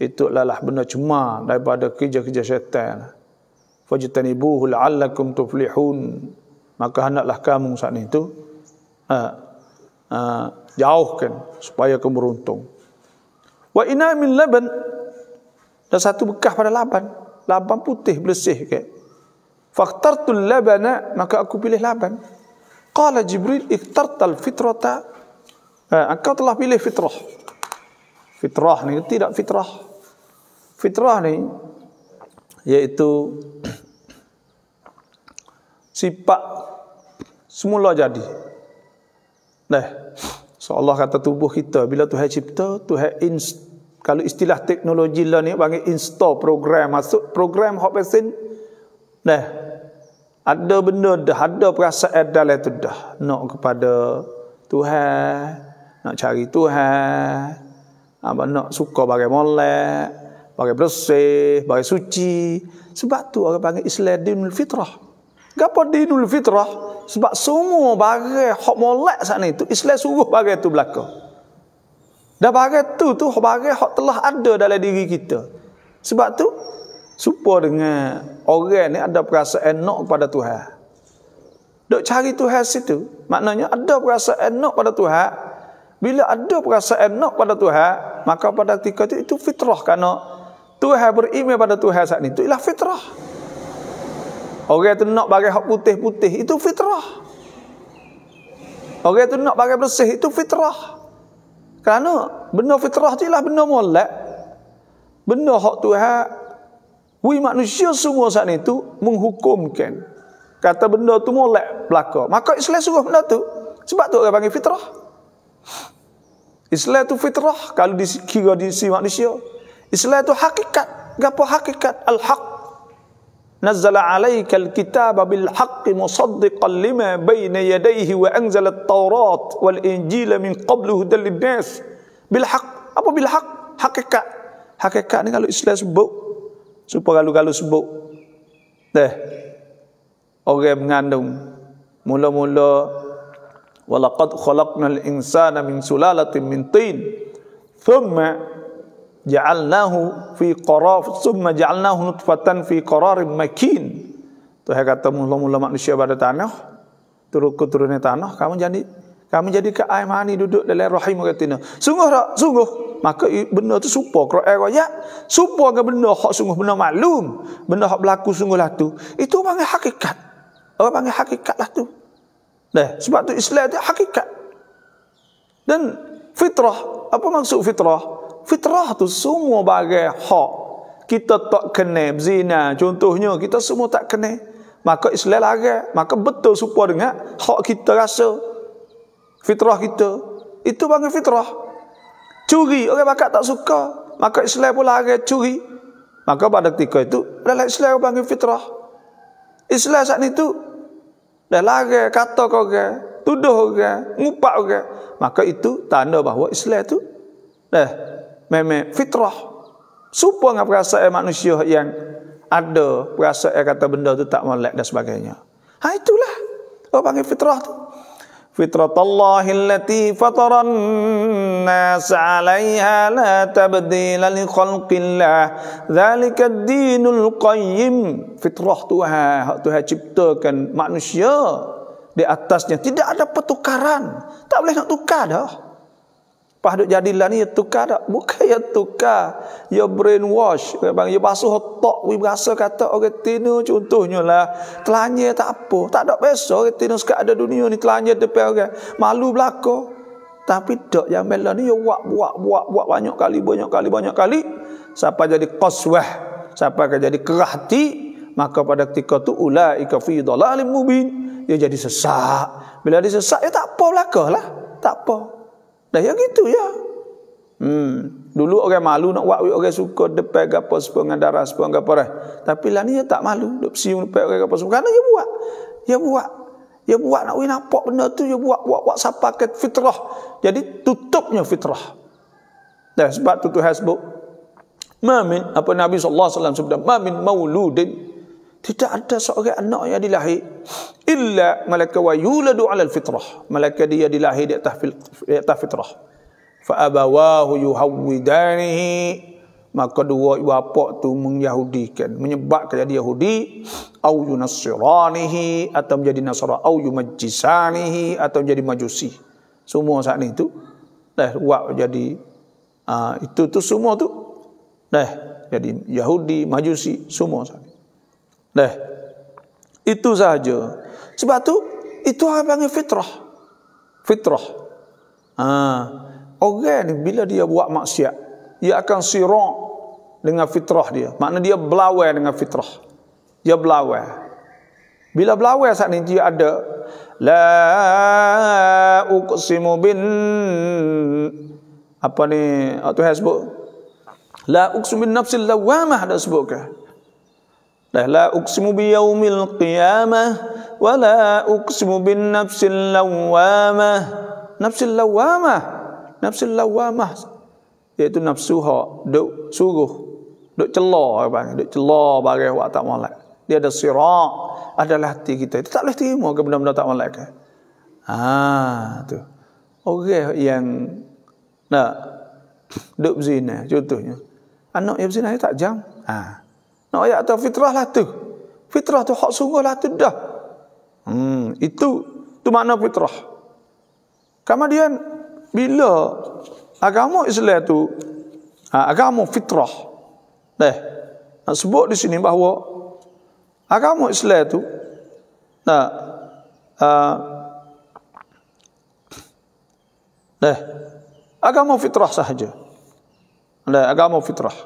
itu adalah benda cemar daripada kerja-kerja syaitan. Fajtanibuhu la'allakum tuflihun, maka hendaklah kamu saat itu jauhkan supaya kamu beruntung. Wa ina min laban, dan satu bekah pada laban putih bersih ke. Fakhtartul labana, maka aku pilih laban. Qala Jibril ikhtartal fitrata, engkau telah pilih fitrah. Fitrah ni tidak fitrah. Fitrah ni iaitu sifat semula jadi. So Allah kata tubuh kita bila Tuhan cipta, Tuhan kalau istilah teknologi lah ni panggil install program, masuk program hak pesen. Ada benda dah, ada perasaan dalam tu dah. Nak kepada Tuhan, nak cari Tuhan, nak suka bagai molek, bagai bersih, bagai suci. Sebab tu orang panggil Islam dinul fitrah. Gapo dinul fitrah? Sebab semua bagai hak molek sana itu Islam suruh bagai tu belaka. Dah bagai tu bagai hak telah ada dalam diri kita. Sebab tu supaya dengan orang ni ada perasaan nak kepada Tuhan. Dok cari Tuhan situ, maknanya ada perasaan nak pada Tuhan. Bila ada perasaan nak pada Tuhan, maka pada ketika itu fitrah, kerana Tuhan beriman pada Tuhan saat itu ialah fitrah. Orang tu nak bagai hak putih-putih, itu fitrah. Orang tu nak bagai bersih, itu fitrah. Kerana benda fitrah tu ialah benda molek. Benda hak Tuhan, manusia semua saat itu menghukumkan. Kata benda tu molek belaka. Maka Islam suruh benda tu. Sebab tu orang panggil fitrah. Islam tu fitrah kalau dikira di sisi manusia. Islam tu hakikat. Gapo hakikat? Al-haq. Nazzala 'alaikal kitaba bil haqqi musaddiqan lima baina yadayhi wa anzala at-taurat wal injila min qablu hudan lin-nas. Bil haqq. Apa bil haqq? Hakikat. Hakikat ni kalau Islam sebut, supaya kalau sebut orang mengandung mula-mula walaqad khalaqnal insana min sulalatin min tin thumma ja'alnahu fi qarar thumma ja'alnahu nutfatan fi qararin makin. Tuhan kata mula-mula manusia pada tanah, turun tanah, kami jadi ke air mani duduk dalam rahim katina. Sungguh tak? Sungguh. Maka benda tu supa Quran ayat, supa ke benda hak sungguh benda maklum, benda hak berlaku sungguh lah tu. Itu panggil hakikat. Orang panggil hakikat lah tu. Sebab tu Islam tu hakikat. Dan fitrah, apa maksud fitrah? Fitrah tu semua bagai hak kita tak kena zina, contohnya kita semua tak kena. Maka Islam larang, maka betul supa dengan hak kita rasa. Fitrah kita itu panggil fitrah. Curi, orang bakat tak suka, maka Islam pun larang curi. Maka pada ketika itu dalam Islam panggil fitrah. Islam saat itu dah larang kata kau orang, tuduh orang, ngupak orang. Maka itu tanda bahawa Islam itu memang fitrah. Supaya dengan perasaan manusia yang ada perasaan kata benda tu tak molek dan sebagainya. Itulah orang panggil fitrah tu. Fitratallahi allati fataran nas 'alaiha la tabdila li khalqillah dzalika ad-dinul qayyim. Fitrah Tuhan ciptakan manusia di atasnya tidak ada pertukaran. Tak boleh nak tukar dah. Pas duk jadilah ni ya tukar tak? Bukan ya tukar, ya brainwash. Bang ya basuh otak, we berasa kata orang tino contohnya lah telanya tak apa, tak ada biasa orang tino sekat ada dunia ni telanya depan orang. Malu belaka. Tapi dak yang mela ni ya buat banyak kali sampai jadi qaswah, sampai jadi kerah hati, maka pada ketika tu ulaika fi dhalalim mubin, dia jadi sesak. Bila dia sesak ya tak apa belakalah, tak apa. Dah ya gitu ya. Dulu orang malu nak buat orang suka depan gapo sepengah darah sepengah gapo dah. Tapi lah ni dia tak malu, duk siung depan orang gapo semua. Kerana dia buat nak nampak benda tu, dia buat sapakan fitrah. Jadi tutupnya fitrah. Dah sebab tu Tuhan sebut apa Nabi sallallahu alaihi wasallam sebut mamin mauludin, tidak ada seorang anak yang dilahir illa malaka wa yuladu ala fitrah, malaka dia dilahir di atas fitrah. Fa abawahu yuhawwidanihi, maka dua bapa tu mengyahudikan, menyebabkan jadi Yahudi, au yunassiranihi, atau menjadi Nasara, au yumajjisanihi, atau menjadi Majusi. Semua saat ni tu dah buat jadi itu semua tu dah jadi Yahudi, Majusi, semua saat ni. Itu saja. Sebab tu itu orang panggil fitrah. Fitrah. Orang ni bila dia buat maksiat, ia akan sirah dengan fitrah dia. Makna dia berlawan dengan fitrah. Dia berlawan. Bila berlawan saat ni dia ada la uqsimu bin apa ni Tuhan sebut la uqsimu bin nafsil lawamah, dah sebutkan. La uqsimu bi yaumil qiyamah wa la uqsimu bin nafsil lawamah. Nafsil lawamah, nafsil lawamah iaitu nafsu hak duk suruh, duk celah apa ni, duk celah barang wak tak molek. Dia ada sirak, adalah hati kita. Itu tak boleh terima ke benda-benda tak molek ke. Tu. Orang yang nak duk berzina contohnya. Anak yang berzina tak jam. Nak ayat atau fitrah lah tu. Fitrah tu hak sungguh lah tu dah. Itu makna fitrah. Kemudian bila agama Islam tu agama fitrah. Nak sebut di sini bahawa agama Islam tu agama fitrah sahaja. Agama fitrah.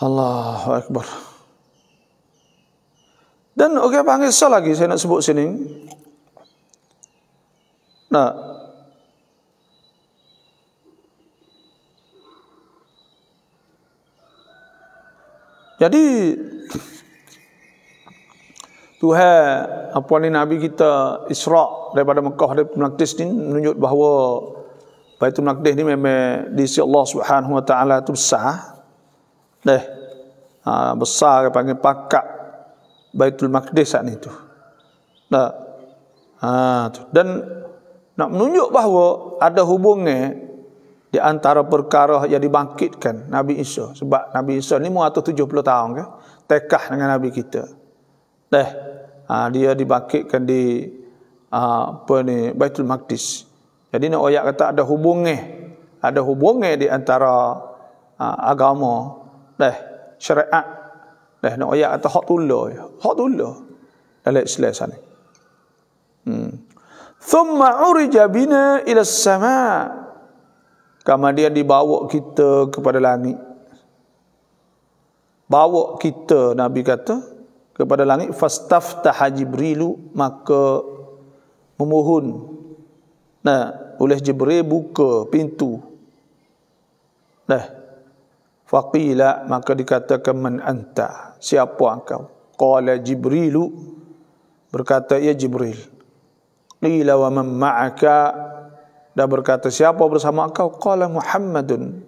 Allahu Akbar. Dan orang panggil sah lagi saya nak sebut sini. Jadi Tuhan apa ni Nabi kita Isra daripada Mekah dari Maqdis ni menunjuk bahawa Baitul Maqdis ni memang di sisi Allah Subhanahu Wa Taala tu besar. Besar panggil pakak Baitul Maqdis saat itu. Dan nak menunjuk bahawa ada hubungan di antara perkara yang dibangkitkan Nabi Isa. Sebab Nabi Isa ni 570 tahun ke tekah dengan Nabi kita. Dia dibangkitkan di Baitul Maqdis. Jadi nak ayat kata ada hubungan di antara agama syariat. Nak ayat kata hak tulah dalam Islam sana. Thumma urija bina ila as-sama'. Kemudian dibawa kita kepada langit. Bawa kita Nabi kata kepada langit, fastaftaha Jibrilu, maka memohon oleh Jibril buka pintu. Faqila, maka dikatakan man anta, siapa engkau? Qala Jibrilu, berkata ya Jibril. Qila wa man ma'aka, dan berkata siapa bersama engkau? Qala Muhammadun,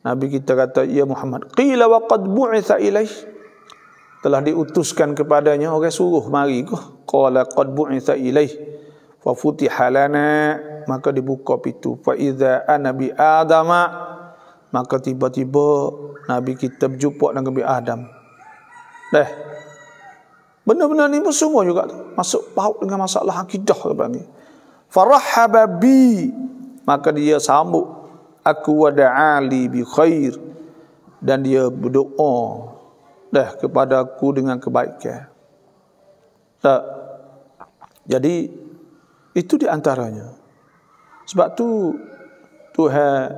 Nabi kita kata ya Muhammad. Qila wa qad bu'itha ilaih, telah diutuskan kepadanya, orang suruh mari ke. Qala qad bu'itha ilaih fa futiha lana, maka dibuka pintu. Fa idza ana bi adama, maka tiba-tiba Nabi kita berjumpa dengan Nabi Adam. Benda-benda ni semua juga masuk paut dengan masalah akidah ni. Farahaba bi, maka dia sambut aku, wa da'ali bi khair, dan dia berdoa kepada aku dengan kebaikan. Jadi itu di antaranya. Sebab tu Tuhan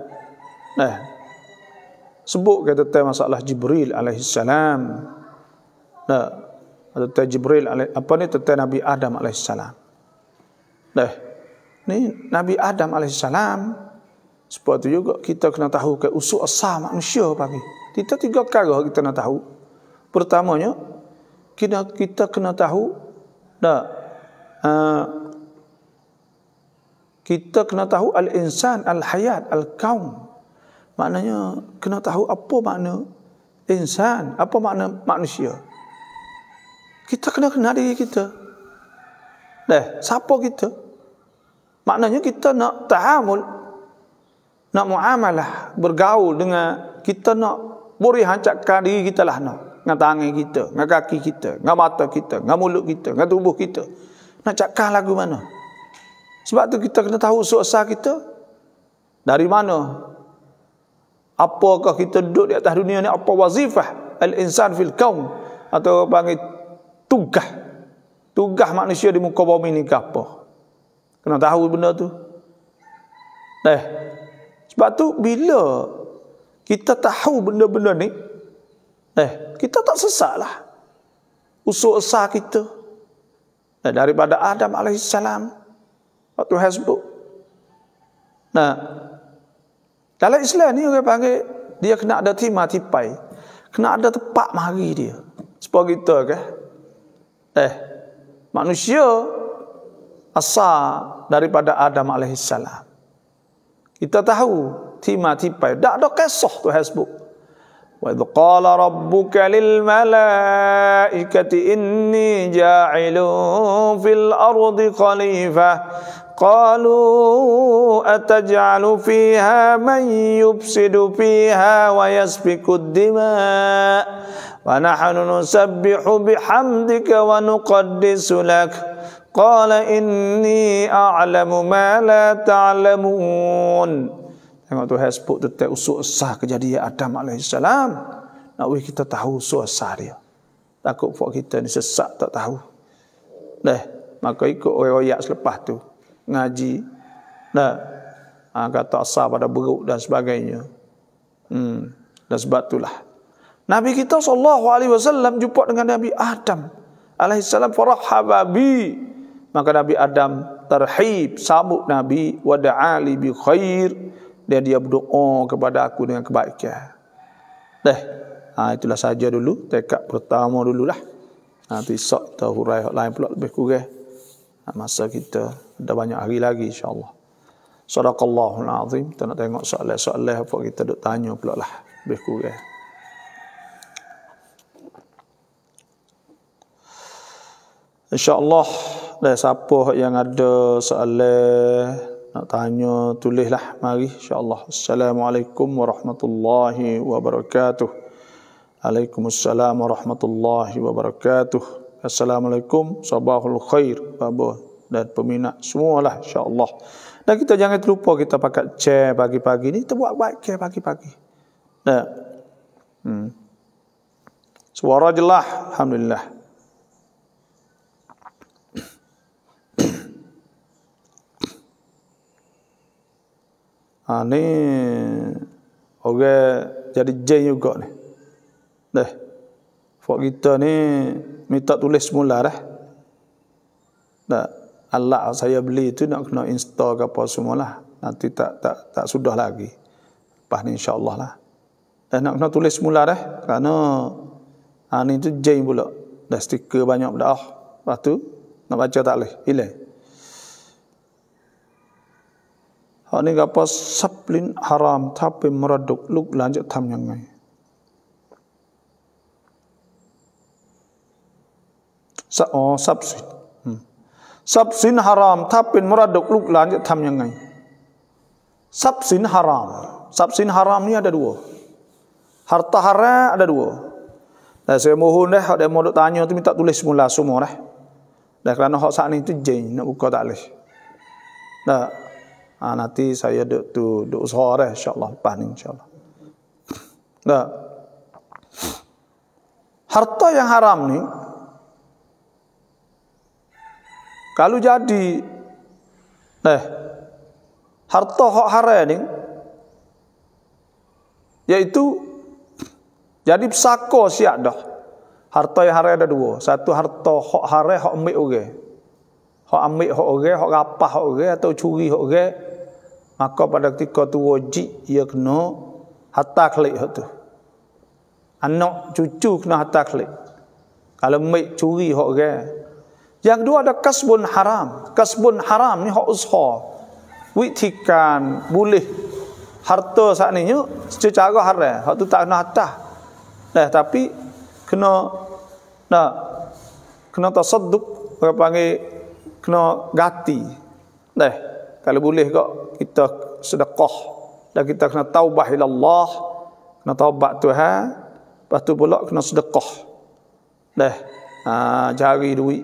sebut kata tentang masalah Jibril alaihissalam. Tentang Jibril tentang Nabi Adam alaihissalam. Ni Nabi Adam alaihissalam. Sebab tu juga kita kena tahu ke usul asal manusia pagi. Kita 3 perkara kita nak tahu. Pertamanya kita kena tahu kita kena tahu al-insan, al-hayat, al-kaum. Maknanya kena tahu apa makna insan, apa makna manusia. Kita kena kenal diri kita. Siapa kita? Maknanya kita nak ta'amul, nak muamalah, bergaul dengan, kita nak boleh hancakkan diri kita lah nak. Dengan tangan kita, dengan kaki kita, dengan mata kita, dengan mulut kita, dengan tubuh kita. Nak cakap lagu mana? Sebab tu kita kena tahu usul asal kita. Dari mana? Apakah kita duduk di atas dunia ni? Apa wazifah al-insan fil kaum? Atau panggil tugas. Tugas manusia di muka bumi ni ke apa? Kena tahu benda tu. Sebab tu bila kita tahu benda-benda ni, kita tak sesat lah. Usul asal kita daripada Adam alaihissalam waktu hasbuk. Nah, dalam Islam ni orang panggil dia kena ada timah tipai, kena ada tepat mari dia. Sebab kita kan, manusia asal daripada Adam alaihissalam. Kita tahu timah tipai, tak ada kisah tu hasbuk. Wa idh qala rabbuka lil malaikati inni ja'ilun fil ardi khalifah qalu ataj'alu fiha man yufsidu fiha wa yasfiku ad-dima' wa nahnu nusabbihu bihamdika wa nuqaddisu lak qala inni a'lamu ma la ta'lamun. Tengok tu hasbuk tu tak usul sah kejadian Adam alaihissalam. Nak kita tahu usul sah dia. Takut buat kita ni sesat tak tahu. Maka ikut royak selepas tu ngaji. Kata asal pada beruk dan sebagainya. Dan sebab itulah Nabi kita SAW jumpa dengan Nabi Adam alaihissalam, farahaba bi. Maka Nabi Adam terhib, sambut Nabi, wa da'ali bi khair. Dan dia berdoa kepada aku dengan kebaikan. Itulah saja dulu, tekad pertama dululah. Nanti esok kita hurai lain pula lebih kurang. Masa kita ada banyak hari lagi insya-Allah. Sadaqallahul azim. Kita nak tengok soalan-soalan apa kita duk tanya pula lah lebih kurang. InsyaAllah siapa yang ada soalan nak tanya, tulislah mari insyaAllah. Assalamualaikum warahmatullahi wabarakatuh. Waalaikumsalam warahmatullahi wabarakatuh. Assalamualaikum, sabahul khair baba dan peminat semualah insyaAllah. Dan kita jangan terlupa kita pakai chair pagi-pagi ni, kita buat baik care pagi-pagi. Suara jelas, alhamdulillah. Ni orang jadi jin juga ni. Fok kita ni minta tulis semula dah. Alat saya beli tu nak kena install ke apa semualah. Nanti tak sudah lagi. Lepas ni insya-Allah lah. Dan nak kena tulis semula dah kerana ni tu jin pula. Dah stiker banyak dah. Lepas tu nak baca tak boleh, hilang. Hak ni apa saplin haram tapi meraduk luk lanjut tham yang ngai. Sabsin. Sabsin haram tapi meraduk luk lanjut tham yang ngai. Sabsin haram. Sabsin haram ni ada dua. Harta haram ada dua. Dan saya mohon dah hak dia mau tanya tu minta tulis semula semua dah. Dah kerana hak saat ni tu jin nak buka tak boleh. Nanti saya duk usaha dah insya-Allah lepas ni insya-Allah. Harta yang haram ni kalau jadi harta hak haram ni iaitu jadi pesaka siap dah. Harta yang haram ada dua. Satu harta hak haram hak ambil orang. Hak ambil hak orang, hak rapah hak orang atau curi hak orang. Maka pada ketika tu wajib ia kena harta klik hak tu. Anak cucu kena harta klik. Kalau ambil curi hak orang. Yang kedua ada kasbun haram. Kasbun haram ni hak usaha. Witikan boleh harta saat ni secara haram. Hak tu tak kena harta. Tapi kena tasadduk, orang panggil kena gati. Kalau boleh kok kita sedekah dan kita kena taubah ila Allah, kena taubat Tuhan, lepas tu pula kena sedekah. Cari duit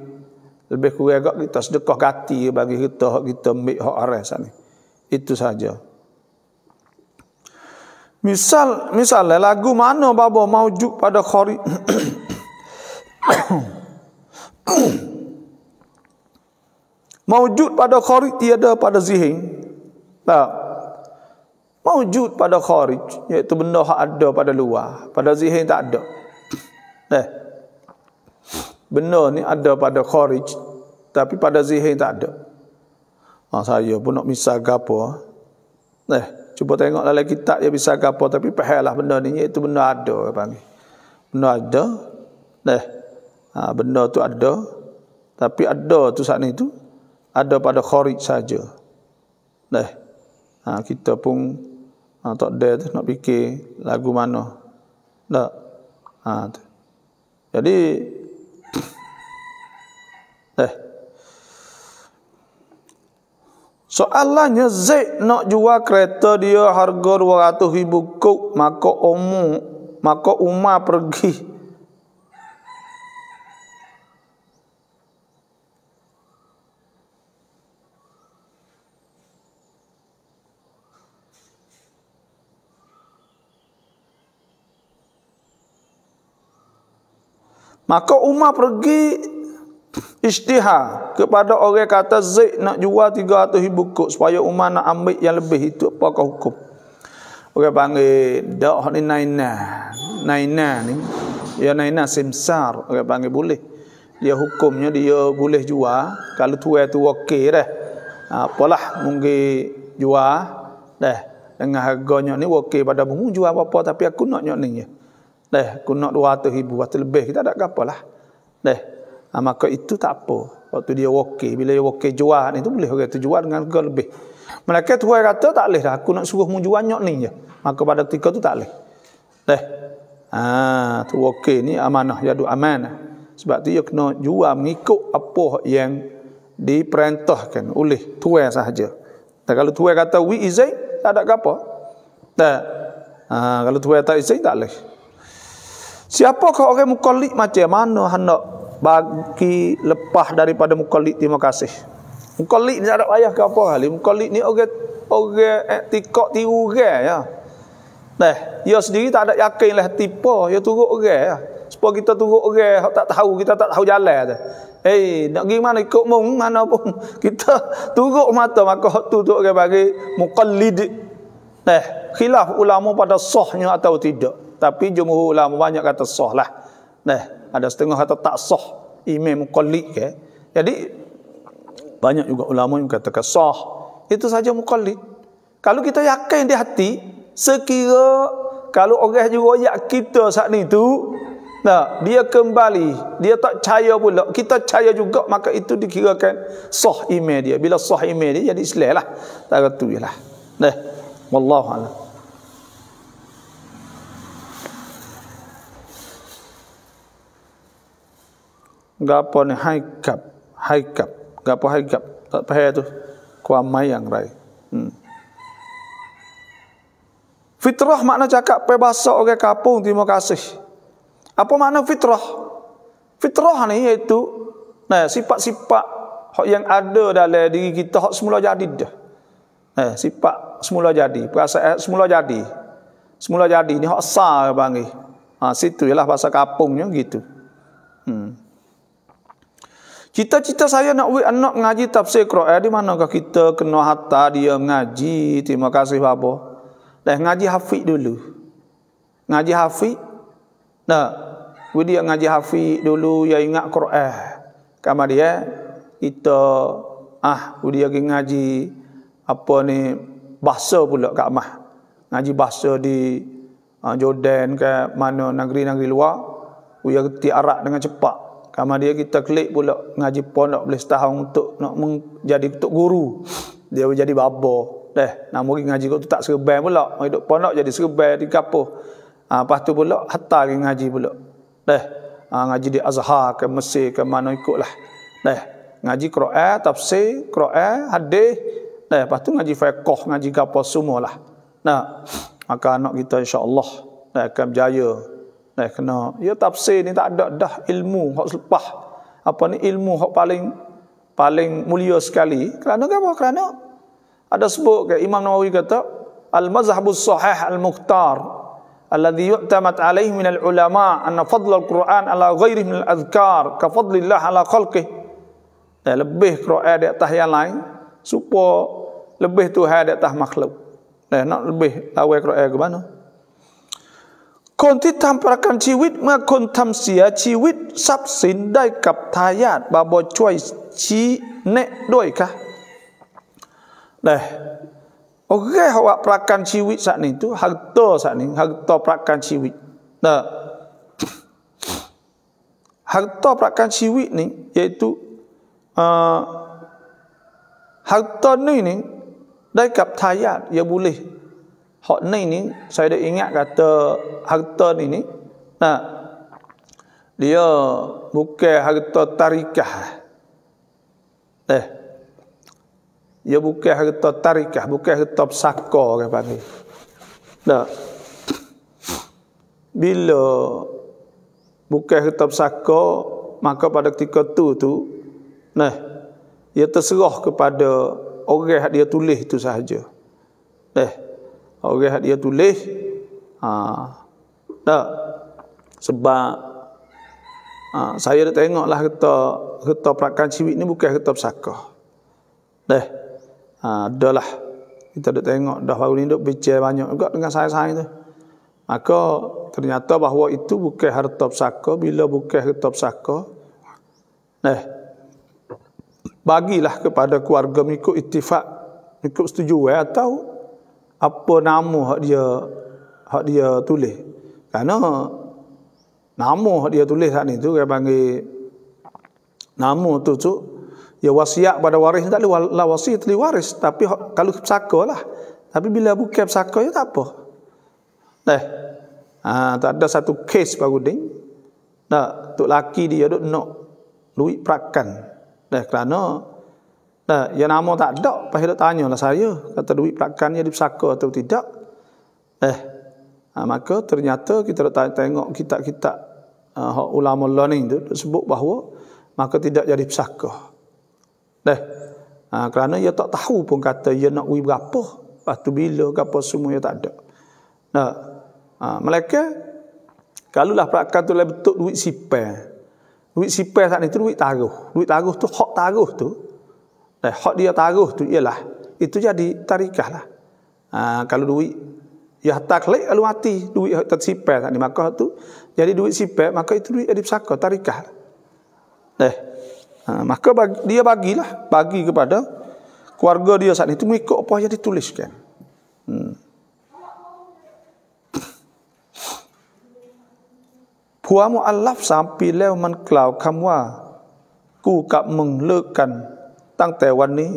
lebih kurang kok kita sedekah gati bagi kita hak kita ambil hak haram sana. Itu saja. Misalnya lagu mana baba maujud pada khari maujud pada khari tiada pada zihin. Maujud pada kharij, iaitu benda hak ada pada luar, pada zihir tak ada. Benda ni ada pada kharij, tapi pada zihir tak ada. Saya pun nak misal gapo. Cuba tengok dalam kitab dia bisa gapo, tapi pahallah benda ni iaitu benda ada panggil. Benda ada. Benda tu ada, tapi ada tu saat ni tu ada pada kharij saja. Kita pun tak ada tu nak fikir lagu mana. Tu. Jadi soalannya Zaid nak jual kereta dia harga 200,000 kuk, maka Umar pergi. Maka Umar pergi ijtihad kepada orang kata Zaid nak jual 300,000 kuk supaya Umar nak ambil yang lebih. Itu apakah hukum? Orang panggil dak ni naina ni. Ya naina simsar, orang panggil boleh. Dia hukumnya dia boleh jual kalau tuai tu okey dah. Apalah mungkin jual dah dengan harganya ni okey pada mu jual apa tapi aku nak ni je. Aku nak 200,000 atau lebih kita tak apalah. Maka itu tak apa. Waktu dia okey, bila dia okey jual ni tu boleh orang tu jual dengan harga lebih. Malaikat tuai kata tak boleh dah, aku nak suruh mu jual nyok ni je. Maka pada ketika tu tak boleh. Tu okey ni amanah, jadu amanah. Sebab tu dia kena jual mengikut apa yang diperintahkan oleh tuai sahaja. Kalau tuai kata wi izin tak ada apa. Kalau tuai tak izin tak boleh. Siapakah orang mukallid macam mana hendak bagi lepas daripada mukallid? Terima kasih. Mukallid ni tak ada payah ke apa kali. Mukallid ni orang tikok tiru orang ya. Dia sendiri tak ada yakin lah tipu, dia turut orang ya. Supaya kita turut orang tak tahu, kita tak tahu jalan tu. Nak pergi mana ikut mung mana pun kita turut mata, maka tu orang bagi mukallid. Khilaf ulama pada sahnya atau tidak. Tapi jumhur ulama banyak kata sah lah. Ada setengah kata tak sah imam muqallid ke. Jadi banyak juga ulama yang katakan sah. Itu saja muqallid. Kalau kita yakin di hati, sekira kalau orang juga yak kita saat ni tu, dia kembali, dia tak percaya pula, kita percaya juga, maka itu dikirakan sah imam dia. Bila sah imam dia jadi Islam lah. Tak tu jelah. Wallahu a'lam. Gapo ni haikap gapo haikap tak payah tu kuamai yang rai. Fitrah makna cakap pe bahasa orang kampung. Terima kasih. Apa makna fitrah? Fitrah ni iaitu sifat-sifat yang ada dalam diri kita hak semula jadi dah. Sifat semula jadi, perasaan semula jadi. Semula jadi ni hak asal panggil. Situ ialah bahasa kampungnya gitu. Cita-cita saya nak anak ngaji tafsir Quran. Di manakah kita kena hatta dia ngaji? Terima kasih Bapa. Ngaji hafiz dulu. Ngaji hafiz. Dia ngaji hafiz dulu, ya ingat Quran. Kama dia kita dia ngaji apa ni bahasa pula kat mah. Ngaji bahasa di Jordan ke mana negeri-negeri luar. Dia reti Arab dengan cepat. Kama dia kita klik pula ngaji pondok boleh setahun untuk nak menjadi untuk guru. Dia jadi baba. Nama ngaji kau tu tak serbai pula. Hidup pondok jadi serbai di kapuh. Lepas tu pula hatta ngaji pula. Ngaji di Azhar ke Mesir ke mana ikutlah. Ngaji Quran, tafsir, Quran, hadis. Lepas tu ngaji fiqh, ngaji apa semualah. Maka anak kita insya-Allah akan berjaya. Kena ya tafsir ni tak ada dah ilmu hak selepas. Apa ni ilmu hak paling mulia sekali. Kerana apa? Kerana ada sebut ke Imam Nawawi kata al-mazhabus sahih al-mukhtar alladhi yu'tamad alaihi min al-ulama anna fadl al-Quran ala ghairihi min al-adhkar ka fadlillah ala khalqih. Lebih Quran di atas yang lain supaya lebih Tuhan di atas makhluk. nak lebih lawai Quran ke mana คนที่ทำประกันชีวิตเมื่อคนทำเสียชีวิตทรัพย์สินได้กับทายาทบาบช่วยชี้แนะด้วยค่ะOkey, awak perakanชีวิต saat ni tu harta saat ni, harta perakanชีวิต harta perakan ชีวิต ni iaitu harta ni ได้กับทายาท ia boleh hak ni saya dah ingat kata harta ni dia bukan harta tarikah. Ia bukan harta tarikah, bukan harta pesaka orang panggil. Bila bukan harta pesaka, maka pada ketika tu ia terserah kepada orang yang dia tulis itu sahaja. Orang yang dia tulis sebab saya dah tengoklah harta perakanชีวิต ni bukan harta pesaka. Adalah kita dah tengok dah baru ni duk bincang banyak juga dengan saya tu. Maka ternyata bahawa itu bukan harta pesaka. Bila bukan harta pesaka, bagilah kepada keluarga mengikut ittifaq, mengikut setujuan atau apa nama hak dia tulis. Kerana nama hak dia tulis saat ni tu dia panggil nama tu ya wasiat pada waris tak boleh lah wasiat li waris, tapi kalau pesaka lah. Tapi bila bukan pesaka ya tak apa. Tak ada satu kes baru ding. Tok laki dia duk nak duit perakan. Kerana ya nama tak ada, pasal duk tanyalah saya, kata duit perakan dia dipesaka atau tidak. Maka ternyata kita dah tengok kitab-kitab ulama learning tu sebut bahawa maka tidak jadi pesaka. Kerana ia tak tahu pun kata ia nak duit berapa, lepas tu bila ke apa semua ia tak ada. Mereka kalaulah perakan tu betul duit sipai. Duit sipai saat ni tu duit taruh. Duit taruh tu hak taruh tu. Hak dia taruh tu ialah itu jadi tarikah lah. Kalau duit ya taklek kalau mati duit hak tersipai saat ni, maka tu jadi duit sipai, maka itu duit jadi pesaka tarikah. Maka dia bagi kepada keluarga dia saat itu mengikut apa yang dituliskan. Puan mu'allaf sampai leo man klau camว่ากูกับมึงเลิกกันตั้งแต่วันนี้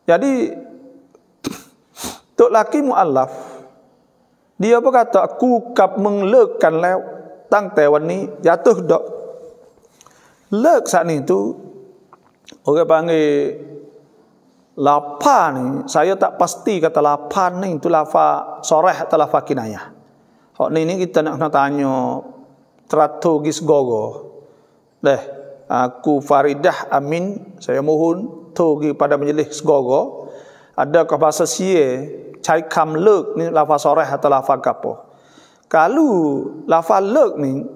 Jadi tok laki mu'allaf dia berkata akuกับมึงเลิกกันแล้วตั้งแต่วันนี้ jatuh dak leg saat ni tu orang panggil lafaz ni, saya tak pasti kata lafaz ni tu lafaz sorah atau lafaz kinayah. Hak ni kita nak kena tanya teratur gis gogo. Aku Faridah Amin, saya mohon tu pada majlis gogo, adakah bahasa sia cai kam leg ni lafaz sorah atau lafaz gapo? Kalau lafaz leg ni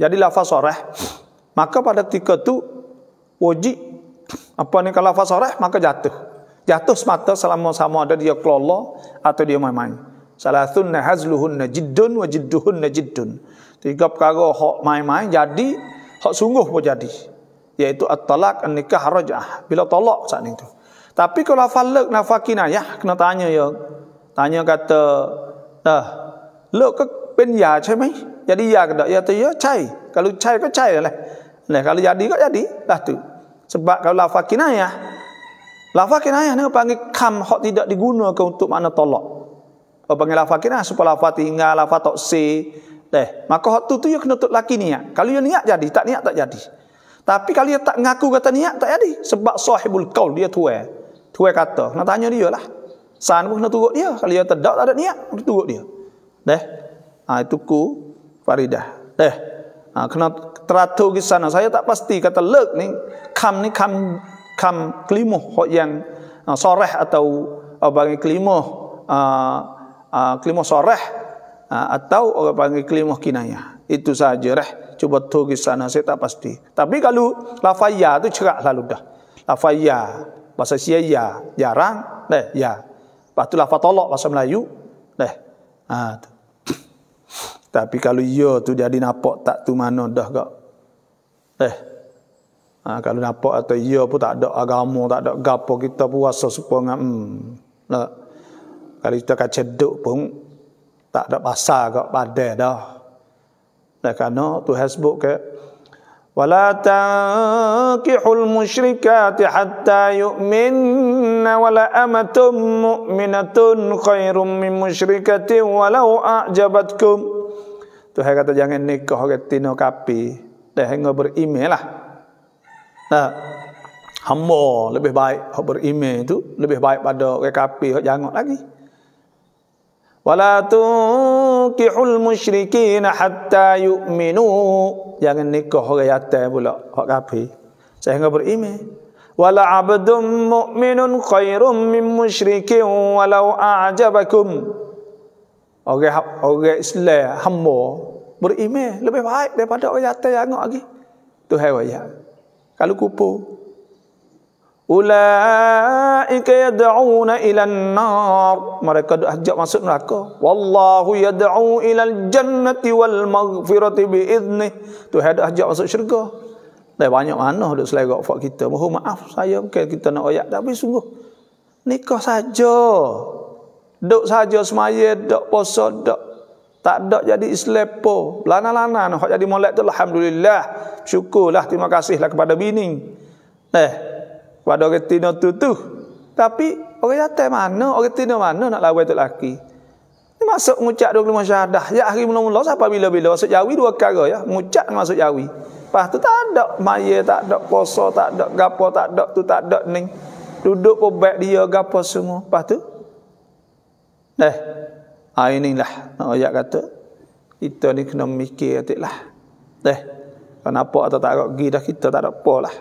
jadi lafaz sorah, maka pada ketika tu wajib apa ni kalau lafaz sorah maka jatuh semata selama sama ada dia kelolo atau dia main-main. Salathunna hazluhunna jiddun wa jidduhunna jiddun. 3 perkara hak main-main jadi, hak sungguh pun jadi, iaitu at-talaq, an-nikah, raj'ah, bila talak saat itu. Tapi kalau lafaz leg lafaz kinayah kena tanya kata leg keเป็นหย่าใช่ไหม jadi ya ke tak? Ya tu ya cai. Kalau caiก็ cai lah. Kalau jadiก็ jadi lah tu. Sebab kalau lafaz kinayah ni panggil kam hak tidak digunakan untuk makna tolak. Panggil lafaz kinayah supaya lafaz tinggal, lafaz tak se. Maka hak tu ya kena tok laki niat. Kalau dia niat jadi, tak niat tak jadi. Tapi kalau dia tak ngaku kata niat tak jadi, sebab sahibul qaul dia tuai kata. Nak tanya dia lah. San pun kena turut dia. Kalau dia tak ada niat, kena turut dia. Itu ku Faridah. Kena teratur di sana. Saya tak pasti kata leg ni kam kelimah hak yang soreh atau bagi kelimah soreh atau orang panggil kelimah kinayah. Itu saja cuba tu di sana, saya tak pasti. Tapi kalau lafaz ya tu cerak lalu dah. Lafaz ya Bahasa Sia ya, jarang, ya. Lepas tu lafaz tolak bahasa Melayu, tu. Tapi kalau ya tu jadi nampak tak tu mana dah kak. Kalau nampak atau ya pun tak ada agama, tak ada gapo, kita puasa supaya kalau kita kaceduk pun tak ada pasal kak padai dah. Kerana Tuhan sebut ke wala tankihul musyrikati hatta yu'minna wala amatum mu'minatun khairum min musyrikatin walau a'jabatkum. Tuhan kata jangan nikah orang tino kapi dah hingga beriman lah. Hamba lebih baik hak beriman itu lebih baik pada orang kapi hak jangan lagi. Wala tunkihul musyrikin hatta yu'minu. Jangan nikah orang yatim pula hak kafir sehingga beriman. Wala 'abdun mu'minun khairum min musyrikin walau a'jabakum. Orang Islam hamba beriman lebih baik daripada orang yatim jangan lagi. Tuhan waya. Kalau kupu ulaika yad'una ila an-nar, mereka ajak masuk neraka. Wallahu yad'u ila al-jannati wal maghfirati bi idnih. Tuhan ajak masuk syurga. Dah banyak mana dak selera fak kita. Mohon maaf saya mungkin kita nak ayat tapi sungguh nikah saja. Duk saja semaya, duk puasa, duk tak ada jadi Islam po. Lana-lana nak jadi molek tu alhamdulillah. Syukurlah, terima kasihlah kepada bini. Pada orang tino tu. Tapi orang yatim mana, orang tino mana nak lawan tu lelaki. Ni masuk mengucap 25 syahadah. Ya hari mula-mula siapa bila-bila masuk jawi dua perkara ya, mengucap masuk jawi. Lepas tu tak ada maya, tak ada puasa, tak ada gapo, tak ada tu, tak ada ni. Duduk pun baik dia gapo semua. Lepas tu inilah ayat kata kita ni kena mikir atiklah. Kenapa atau tak ada pergi dah kita tak ada apalah.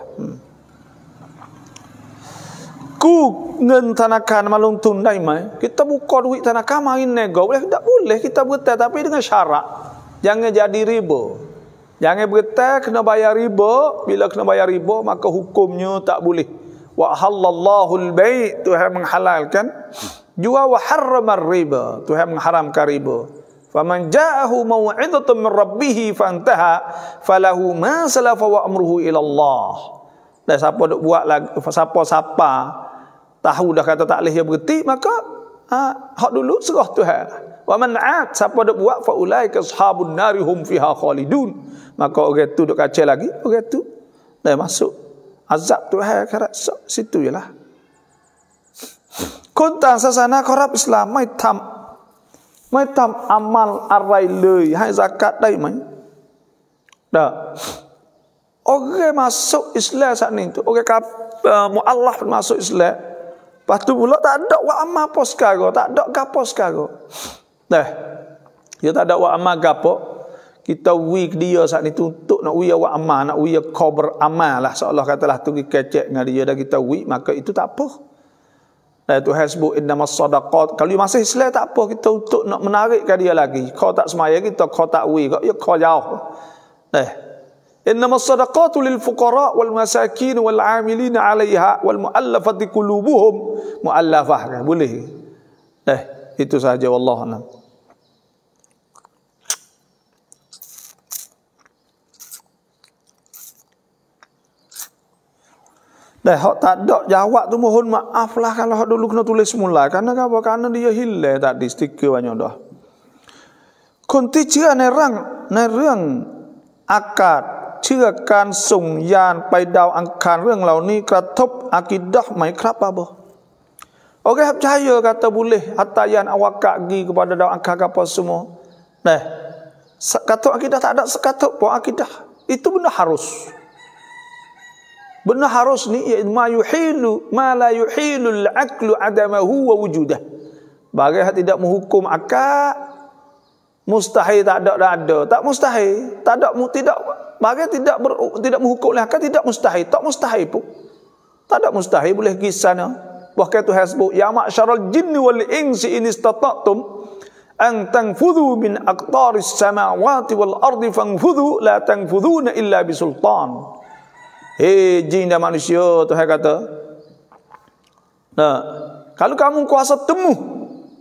Ku ngen tanakan malung tundai mai. Kita buka duit tanakan main nego. Boleh tak boleh kita bertai tapi dengan syarat. Jangan jadi riba. Jangan bertai kena bayar riba. Bila kena bayar riba maka hukumnya tak boleh. Wa halallahu al-bai', Tuhan menghalalkan jual wa harrama riba, Tuhan mengharamkan riba. Faman ja'ahu mau'izatun min rabbih fantaha falahu ma salafa wa amruhu ila Allah. Dan siapa duk buat lagi, siapa tahu dah kata tak boleh dia berhenti, maka hak dulu serah Tuhan. Wa man 'ad, siapa duk buat fa ulaika ashabun nari hum fiha khalidun. Maka orang tu duk kacau lagi, orang tu dah masuk azab Tuhan akhirat situ jelah. Kuntang sasana korab Islam mai tam amal arai lei hai zakat dai mai. Dah. Orang masuk Islam saat ni tu, orang mualaf masuk Islam. Lepas tu pula tak ada wa amal pos karo, tak ada gapo karo. Dah. Dia tak ada wa amal gapo. Kita week dia saat ni tuntut nak wiya wa amal, nak wiya cover amal lah seolah katalah tu kecek dengan dia dah kita week, maka itu tak apa. Tuhan sebut innamas sadaqat. Kalau masih Islam tak apa, kita untuk nak menarikkan dia lagi. Kau tak semaya kita, kau tak week, kau jauh. Innamas sadaqatu lil fuqara wal masakin wal 'amilin 'alaiha wal mu'allafati qulubuhum. Mu'allafah boleh. Itu saja wallahu a'lam. Hak tak ada jawab tu mohon maaf lah kalau hak dulu kena tulis semula. Karena apa? Karena dia hilang tadi stiker banyak dah. Kunti cia nerang akad cia kan sung yan pai dau angkan รื่องเหล่านี้กระทบakidahไหมครับapa? Orang percaya kata boleh hatayan awak gi kepada dau angkan apa semua. Kata akidah tak ada sekatut pun akidah. Itu benda harus. Benar harus ni ma yuhilu ma la yuhilu al-aqlu adamahu wa wujudah. Bagai tidak menghukum akal mustahil tak ada, tak mustahil, tak ada tidak bagai tidak menghukum akal tidak mustahil, tak mustahil pun. Tak ada mustahil boleh pergi sana. Bahkan Tuhan sebut ya ma'syaral jinni wal insi in istata'tum an tanfudhu min aqtaris samawati wal ardi fanfudhu la tanfudhuna illa bisultan. Jin dan manusia, Tuhan kata Nah, kalau kamu kuasa temu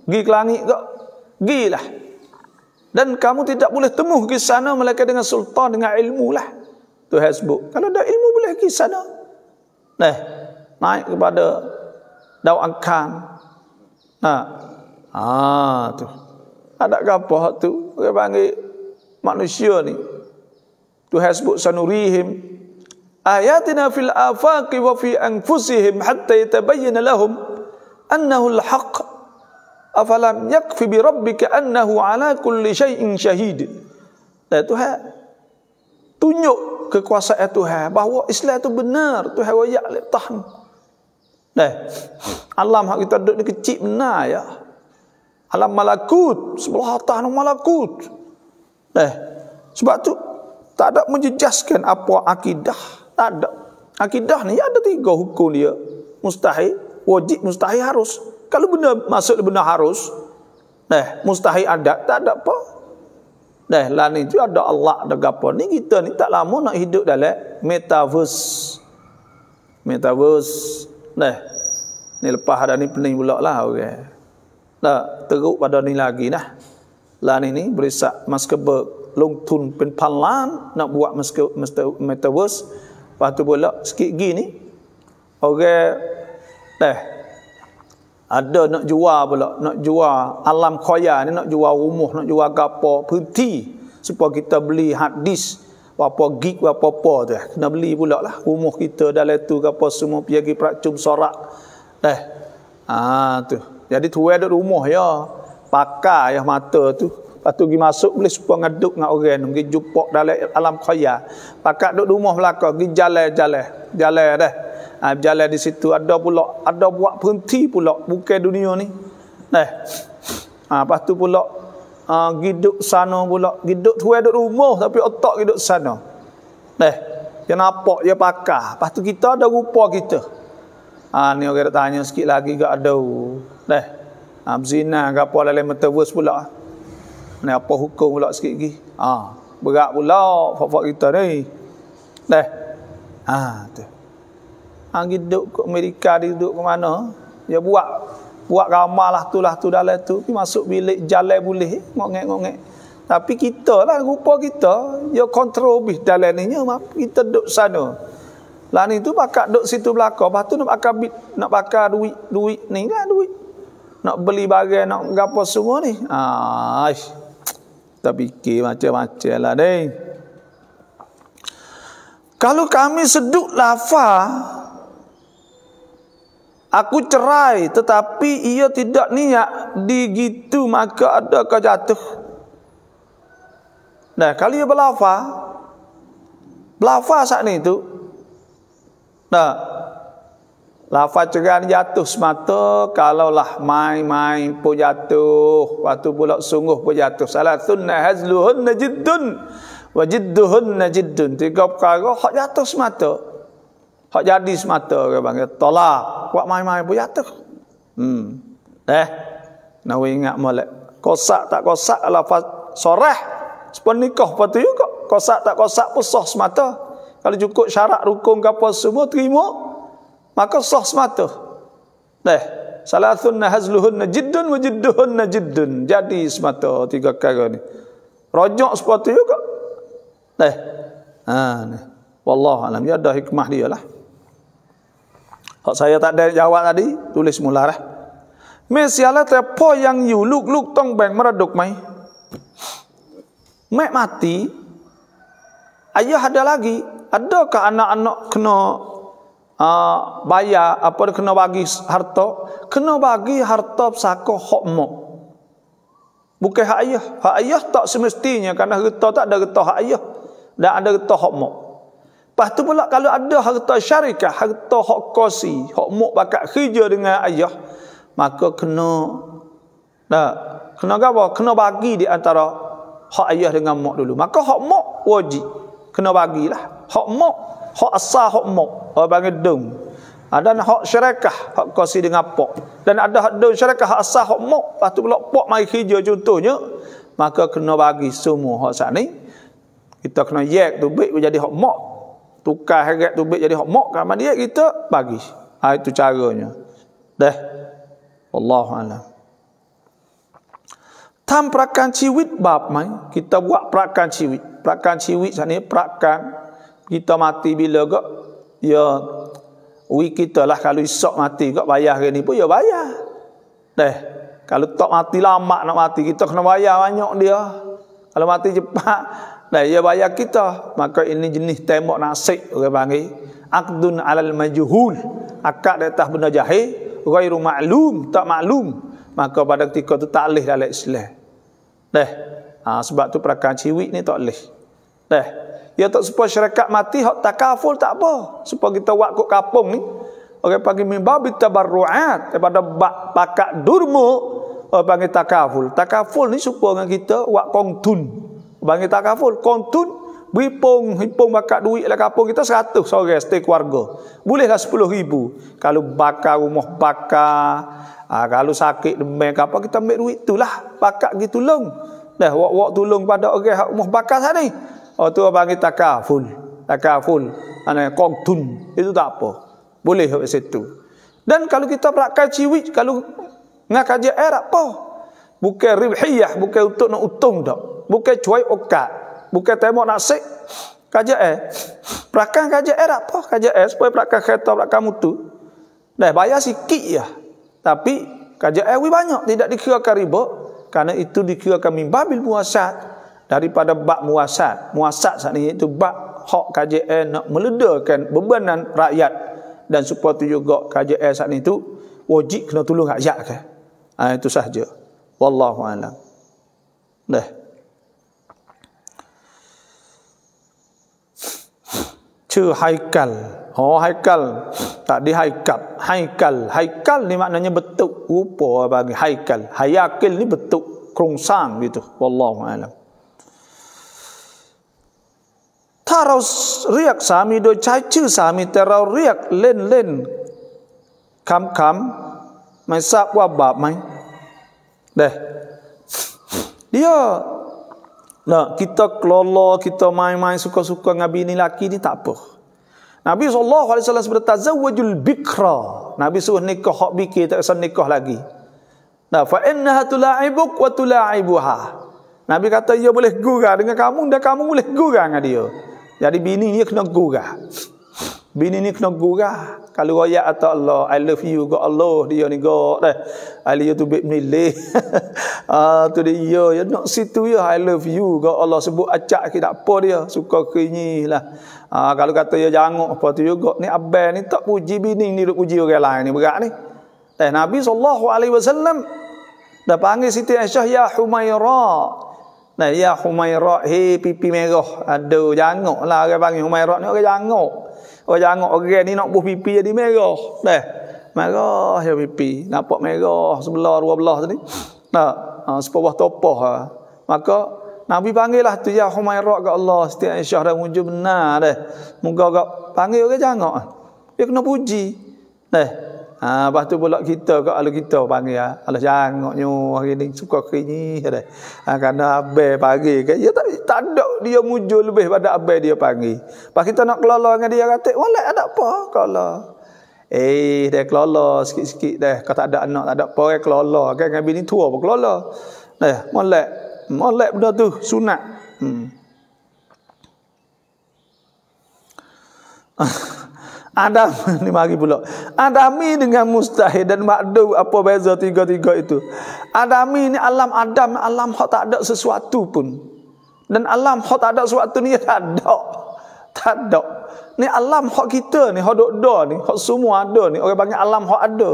pergi ke langit kok, pergilah. Dan kamu tidak boleh temu ke sana melainkan dengan sultan, dengan ilmu lah. Tuhan sebut. Kalau ada ilmu boleh ke sana. Nah, naik kepada daun angkang. Nah, tu. Ada apa tu? Dia panggil manusia ni. Tuhan sebut sanurihim ayatina fil afaqi wa fi anfusihim hatta yatabayyana lahum annahu al-haqq. Afalam yakfi bi rabbika annahu ala kulli syai'in syahid. Dan Tuhan tunjuk kekuasaan Tuhan bahawa Islam itu benar. Tuhan royak letah. Nah, alam hak kita duduk ni kecil benar ya. Alam malakut, sebelah atas malakut. Nah, sebab tu tak ada menjejaskan apa akidah. Tak ada. Akidah ni ada 3 hukum dia. Mustahil, wajib, mustahil, harus. Kalau benda masuk benda harus, mustahil ada, tak ada apa. Lah ni tu ada Allah, ada gapo. Ni kita ni tak lama nak hidup dalam metaverse. Metaverse. Ni lepas ada ni pening pula lah orang. Teruk pada ni lagi dah. Lah ni berisak maskebe long tun penพัน ล้าน nak buat metaverse. Lepas tu pula sikit gini orang ada nak jual pula, nak jual alam khayal ni, nak jual rumah, nak jual gapo, berhenti supaya kita beli hard disk berapa gig berapa tu. Kena beli pula lah rumah kita dalam tu gapo semua pergi peracum sorak. Tu. Jadi tuai duk rumah ya, pakai ya mata tu. Lepas tu pergi masuk boleh supaya ngaduk dengan orang, pergi jumpa dalam alam khayal. Pakai duk rumah belakang, pergi jalan dah. Berjalan di situ ada pula, ada buat berhenti pula bukan dunia ni. Lepas tu pula giduk sana pula, giduk tuai duk rumah tapi otak giduk sana. Dia nampak dia pakar. Lepas tu kita ada rupa kita. Ni orang tanya sikit lagi gak ada. Berzina ke apa dalam metaverse pula. Ni apa hukum pula sikit lagi. Berat pula fak-fak kita ni. Tu. Duduk ke Amerika, duduk ke mana, dia buat ramah lah tu dalam tu, pergi masuk bilik jalan boleh ngongek. Tapi kita lah rupa kita dia kontrol bis dalam ni, kita duduk sana. Lah ni tu pakat duduk situ belakang, lepas tu nak pakai duit ni kan, duit nak beli barang, nak gapo semua ni. Kita fikir macam-macam lah ni. Kalau kami sedut lafaz aku cerai tetapi ia tidak niat digitu, maka adakah jatuh? Kalau ia berlafaz saat ni tu, lafaz cerai jatuh semata. Kalaulah main-main pun jatuh, waktu pula sungguh pun jatuh. Salasunna hazluhunna jiddun wa jidduhunna jiddun. 3 perkara hak jatuh semata, hak jadi semata. Orang panggil tolak. Buat main-main pun jatuh. Nak ingat molek. Kosak tak kosak lafaz sorah sepon nikah lepas tu juga. Kosak tak kosak pun sah semata. Kalau cukup syarat rukun ke apa semua terima, maka sah semata. Salasunna hazluhunna jiddun wa jidduhunna jiddun. Jadi semata 3 perkara ni. Rojak seperti juga. Wallahu alam. Dia ada hikmah dia lah. Hak saya tak ada jawab tadi, tulis mula lah. Mesialah tepo yang you luk tong bang mereduk mai. Mek mati, ayah ada lagi. Adakah anak-anak kena bayar apa kena bagi harta? Kena bagi harta pesaka hak mak. Bukan hak ayah. Hak ayah tak semestinya kerana harta tak ada harta hak ayah dan ada harta hak mak. Lepas tu pula kalau ada harta syarikah, harta hak kosi, hak mak bakat kerja dengan ayah, maka kena apa? Kena bagi di antara hak ayah dengan mak dulu. Maka hak mak wajib kena bagilah. Hak mak, hak asal hak mak, orang panggil dum. Dan hak syarikah, hak kosi dengan pak. Dan ada hak dum syarikah, hak asal hak mak. Lepas tu pula pak mai kerja contohnya, maka kena bagi semua hak sat ni. Kita kena yak tu baik menjadi hak mak. Tukar harga tu baik jadi hak mak, kan dia kita bagi. Itu caranya. Dah. Wallahu a'lam. Tam perakan ciwit bab mai, kita buat perakan ciwit. Perakan ciwit sana perakan kita mati bila gak ya kita lah, kalau esok mati gak bayar hari ni pun ya bayar. Dah. Kalau tak mati lama nak mati, kita kena bayar banyak dia. Kalau mati cepat, dah ya bayar kita. Maka ini jenis tembok nasib orang panggil aqdun alal majhul, akad di atas benda jahil, ghairu ma'lum, tak maklum. Maka pada ketika tu tak leh dalam Islam. Dah. Sebab tu perakan ciwik ni tak leh. Dah. Ya tak supaya syarikat mati hak takaful tak apa. Supaya kita buat kat kampung ni, orang panggil mimbabi tabarruat daripada bakat durmu, orang panggil takaful. Takaful ni supaya dengan kita buat kontun. Panggil takaful, kontun hipung bakat duit dalam kampung kita 100 orang setiap keluarga. Bolehlah 10,000. Kalau bakar rumah bakar, kalau sakit demam apa, kita ambil duit itulah bakat gitu tolong. Dah wak tolong pada orang hak rumah bakar sana ni. Tu panggil takaful. Takaful. Kontun. Itu tak apa. Boleh kat situ. Dan kalau kita perakai ciwit, kalau ngah kaji air apa? Bukan ribhiyah, bukan untuk nak untung tak. Bukan cuai okat. Bukan tembok nasib. Kaji air. Perakan kaji air apa? Kaji air supaya perakan kereta, perakan mutu. Dah bayar sikit ya. Tapi kaji air banyak, tidak dikirakan riba. Kerana itu dikirakan mimbabil muasat. Daripada bab muasat. Muasat saat ini itu bab hak kaji air nak meledakan bebanan rakyat. Dan supaya tu juga KJL saat itu wajib kena tolong rakyat ke. Itu sahaja. Wallahu a'lam. Dah. Haikal. Haikal. Tak di haikal. Haikal ni maknanya bentuk rupa bagi haikal. Hayakil ni bentuk kerongsang gitu. Wallahu a'lam. Tarau riak sami do cai chư sami tarau riak len kam mai sap wa bab mai. Dah. Dia nah kita kelolo, kita main-main suka-suka dengan bini laki ni tak apa. Nabi SAW bertazawwajul bikra. Nabi suruh nikah hak bikir, tak usah nikah lagi. Nah, fa innaha tula'ibuk wa tula'ibuha. Nabi kata dia boleh gurau dengan kamu dan kamu boleh gurau dengan dia. Jadi bini ni kena gurau. Bini ni kena gurau. Kalau royak atau Allah, I love you go Allah, dia ni go dah. Ali tu bit milih. Tu dia ya nak situ ya I love you go Allah, sebut acak ke tak apa dia, suka kenyi lah. Kalau kata ya jangok apa tu juga. Ni abang ni tak puji bini ni, duk puji orang lain ni berat ni. Nabi SAW dah panggil Siti Aisyah ya Humairah. Nah, ya Humairah, pipi merah. Aduh, jangok lah orang panggil Humairah ni, orang jangok. Orang jangok, orang ni nak buh pipi jadi merah. Dah, merah ya pipi. Nampak merah sebelah, dua belah tadi. Nah, sebuah topoh. Maka, Nabi panggil lah tu ya Humairah ke Allah. Siti Aisyah dah wujud benar dah. Moga kau panggil orang jangok. Dia kena puji. Dah. Lepas tu pula kita kalau kita panggil Allah jangoknya hari ni suka kenyi dah. Kerana abai pagi kan dia tak ada dia mujur lebih pada abai dia panggil. Pas kita nak kelola dengan dia kata, "Walai ada apa kelola?" Dah kelola sikit-sikit dah. Kau tak ada anak, tak ada apa kelola kan dengan bini tua apa kelola. Dah, molek benda tu sunat. Adam ni mari pula. Adami dengan mustahil dan makdum, apa beza tiga-tiga itu? Adami ni alam Adam, alam hak tak ada sesuatu pun. Dan alam hak tak ada sesuatu ni tak ada. Tak ada. Ni alam hak kita ni, hak ada ni, hak semua ada ni. Orang panggil alam hak ada.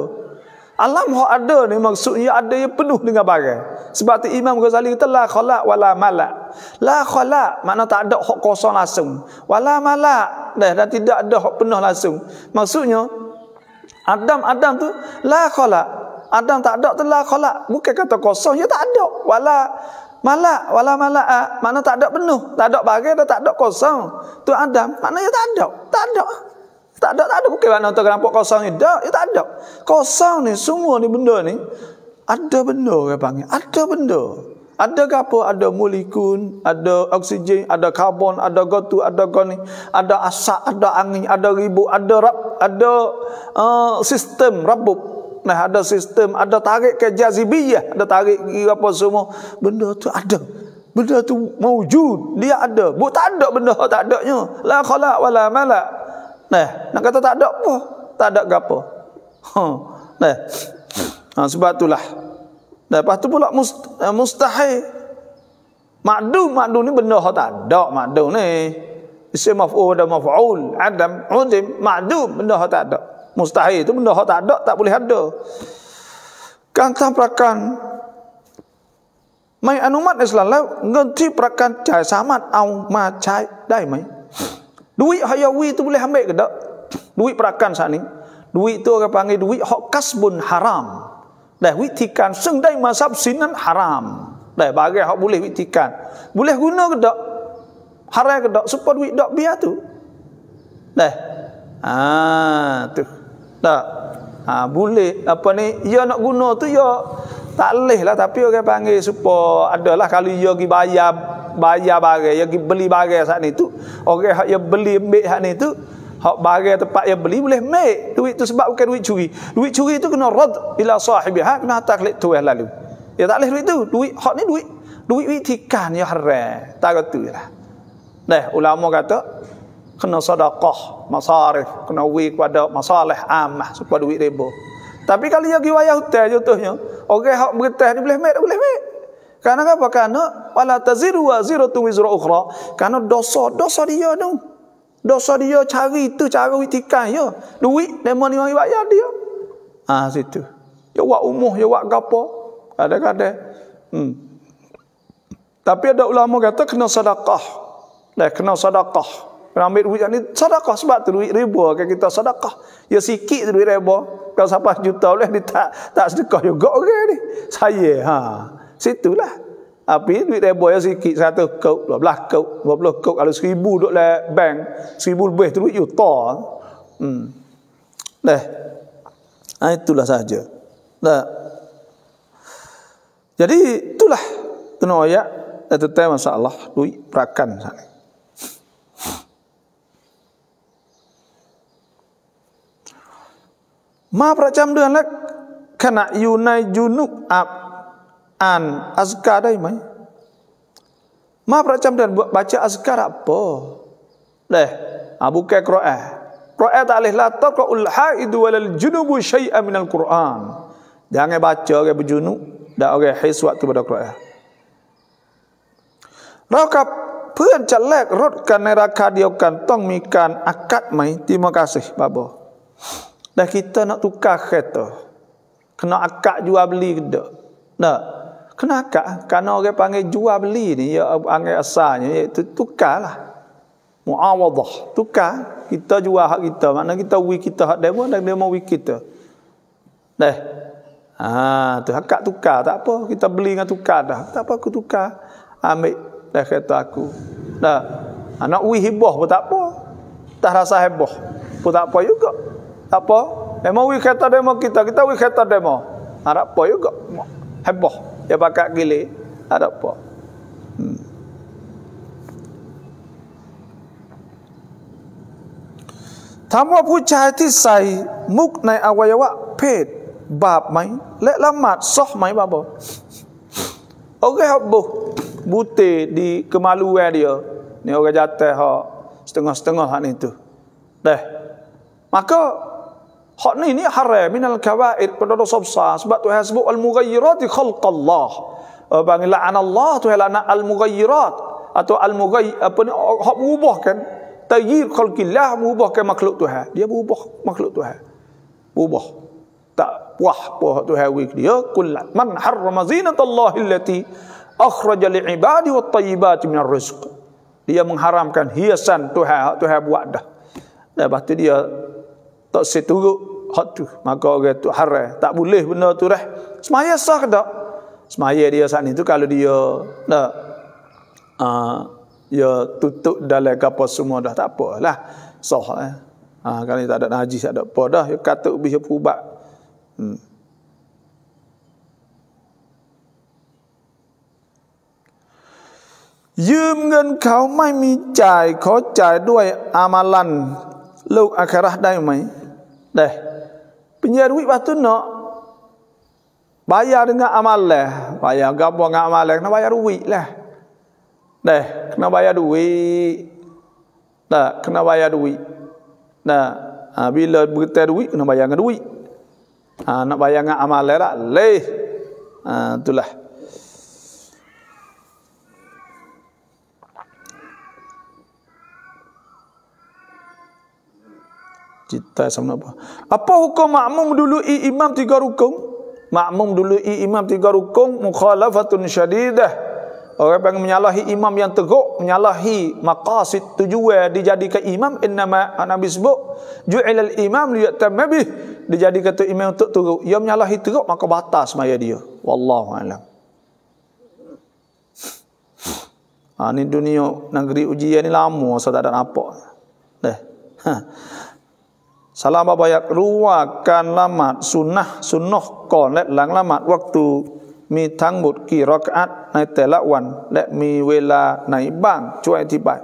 Alam hak ada ni maksudnya ada yang penuh dengan barang. Sebab tu Imam Ghazali kata la khalaq wala malak. La khalaq makna tak ada hak kosong langsung. Wala malak dan tidak ada hak penuh langsung. Maksudnya Adam tu la khalaq. Adam tak ada tu la khalaq. Bukan kata kosong, dia tak ada. Wala malak makna tak ada penuh, tak ada barang dan tak ada kosong. Tu Adam maknanya tak ada. Tak ada bukan makna tu nampak kosong ni. Tak ada. Kosong ni semua ni benda ni ada benda orang panggil. Ada benda. Ada apa? Ada molekul, ada oksigen, ada karbon, ada gotu, ada goni, ada asap, ada angin, ada ribu, ada sistem rabub. Nah, ada sistem, ada tarik ke jazibiyah, ada tarik apa semua. Benda tu ada. Benda tu mawjud, dia ada. Buat tak ada benda tak adanya. La khala wala mala. Nah, nak kata tak ada apa? Tak ada gapo. Nah. Sebab itulah. Lepas tu pula mustahil. Ma'dum ni benda tak ada ma'dum ni. Isim maf'ul dan maf'ul, adam, udim, ma'dum benda tak ada. Mustahil itu benda tak ada, tak boleh ada. Kan prakan mai anumat Islam la งิน ที่ประกันจ่ายสามารถเอามาใช้ได้ไหม duit hayawi itu boleh ambil ke tak? Duit prakan saat ni. Duit tu orang panggil duit hak kasbun haram. Dah วิธีการซึ่งได้มาทรัพย์สินนั้น haram. Dah bagi hak boleh วิธีการ boleh guna ke tak? Haram ke tak? Supaya duit dak biar tu. Dah. Tu. Tak. Boleh apa ni? Ya nak guna tu ya tak leh lah, tapi orang panggil supaya adalah kalau dia pergi bayar barang, dia pergi beli barang saat ni tu, orang hak dia beli ambil hak ni tu, hak barang tempat dia beli boleh ambil duit tu, sebab bukan duit curi. Duit curi tu kena rad ila sahibiha, kena hantar kelik tuan lalu. Dia tak leh duit tu, duit hak ni duit witikan ya haram. Tak katalah. Dah ulama kata kena sedekah, masarif, kena wi kepada masalah amah supaya duit riba. Tapi kalau dia pergi wayah hutang contohnya, orang hak bertah ni boleh ambil tak boleh ambil. Karena apa? Karena wala taziru waziratu wizra ukhra. Karena dosa dia tu. Dosa dia cari tu cara witikan ya. Duit demo ni mari bayar dia. Situ. Ya buat umuh, ya buat gapo. Kadang-kadang. Tapi ada ulama kata kena sedekah. Kena sedekah. Kena ambil duit ni sedekah, sebab tu duit riba kan kita sedekah. Ya sikit tu duit riba. Kalau sampai juta boleh dia tak sedekah juga orang ni. Saya situlah. Tapi duit riba ya sikit, 100 kau, 12 kau, 20 kau, kalau 1000 duk le bank, 1000 lebih tu duit juta. Itulah saja. Jadi itulah teno ayat tentang masalah duit perakan sana. Ma ประจำเดือนและขณะอยู่ในยุนุบอ่านอัซการได้ไหมมาประจำเดือน baca azkar apa? Bukan Quran. Quran tak boleh la taqra'ul haid walal junubu syai'an minal Quran. Jangan baca orang berjunub dan orang haid waktu pada Quran. เรากับเพื่อนจะแลกรถกันในราคาเดียวกันต้องมีการอากัดไหม Terima kasih Babo. Dah kita nak tukar kereta, kena akad jual beli ke tak? Tak. Kena akad. Kerana orang panggil jual beli ni, ya panggil asalnya, iaitu tukarlah. Muawadah. Tukar. Kita jual hak kita. Maknanya kita wik kita hak demo dan demo wik kita. Tu akad tukar. Tak apa. Kita beli dengan tukar dah. Tak apa aku tukar. Ambil dah kereta aku. Nak wik hibah pun tak apa. Tak rasa hibah pun tak apa juga. Tak apa. Demo wik kereta demo kita wik kereta demo. Tak apa juga. Heboh. Dia pakai gilik. Tak apa. ถามว่าผู้ชายที่ใส่มุกในอวัยวะเพศบาปไหมและละหมาดซอฮไหมบาบ่orang heboh butir di kemaluan dia ni orang jatuh hak setengah-setengah hak ni tu maka hak ni haram minal kabair, pada dosa besar, sebab Tuhan sebut al-mughayyirat khalqallah, panggil la'anallah, Tuhan laknat al-mughayyirat atau hak mengubahkan taghyir khalqillah, mengubahkan makhluk Tuhan. Dia berubah makhluk Tuhan, berubah tak puas Tuhan wik dia. Qul man harrama zinatallahi allati akhraja li'ibadi wat tayyibati minar rizq. Dia mengharamkan hiasan Tuhan buat dah. Lepas tu dia tak seturut hak tu, maka orang tu haram, tak boleh benda tu dah. Semaya sah ke tak? Semaya dia saat ni tu kalau dia dah dia tutup dalam kapal semua dah, tak apalah, sah. Kalau tak ada najis, tak ada apa dah, dia kata bisa pubat.ยืมเงินเขาไม่มีจ่ายขอจ่ายด้วยอามัลันโลกอาคิเราะห์ได้ไหมได้ pinjam duit lepas tu nak Bayar dengan amalan. Bayar gapo dengan amalan, kena bayar duit lah. Dah, kena bayar duit. Dah, kena bayar duit. Dah, bila bergetar duit, kena bayar dengan duit. Nak bayar dengan amalan tak? Leh. Itulah. Cita sama apa? Apa hukum makmum dului imam 3 rukun? Makmum dului imam 3 rukun mukhalafatun syadidah. Orang yang menyalahi imam yang teruk, menyalahi maqasid tujuan dijadikan imam, innama Nabi sebut ju'ilal imam liyutamma bih, dijadikan tu imam untuk teruk. Ia menyalahi teruk maka batas semaya dia. Wallahu alam. Ni dunia negeri ujian ni lama so tak ada nampak. Dah. Salam bayak ruwakan lamat sunnah kon let lang lamat waktu miทั้งหมดกี่รอกะอัตในแต่ละวันและมีเวลาไหนบ้างช่วยอธิบาย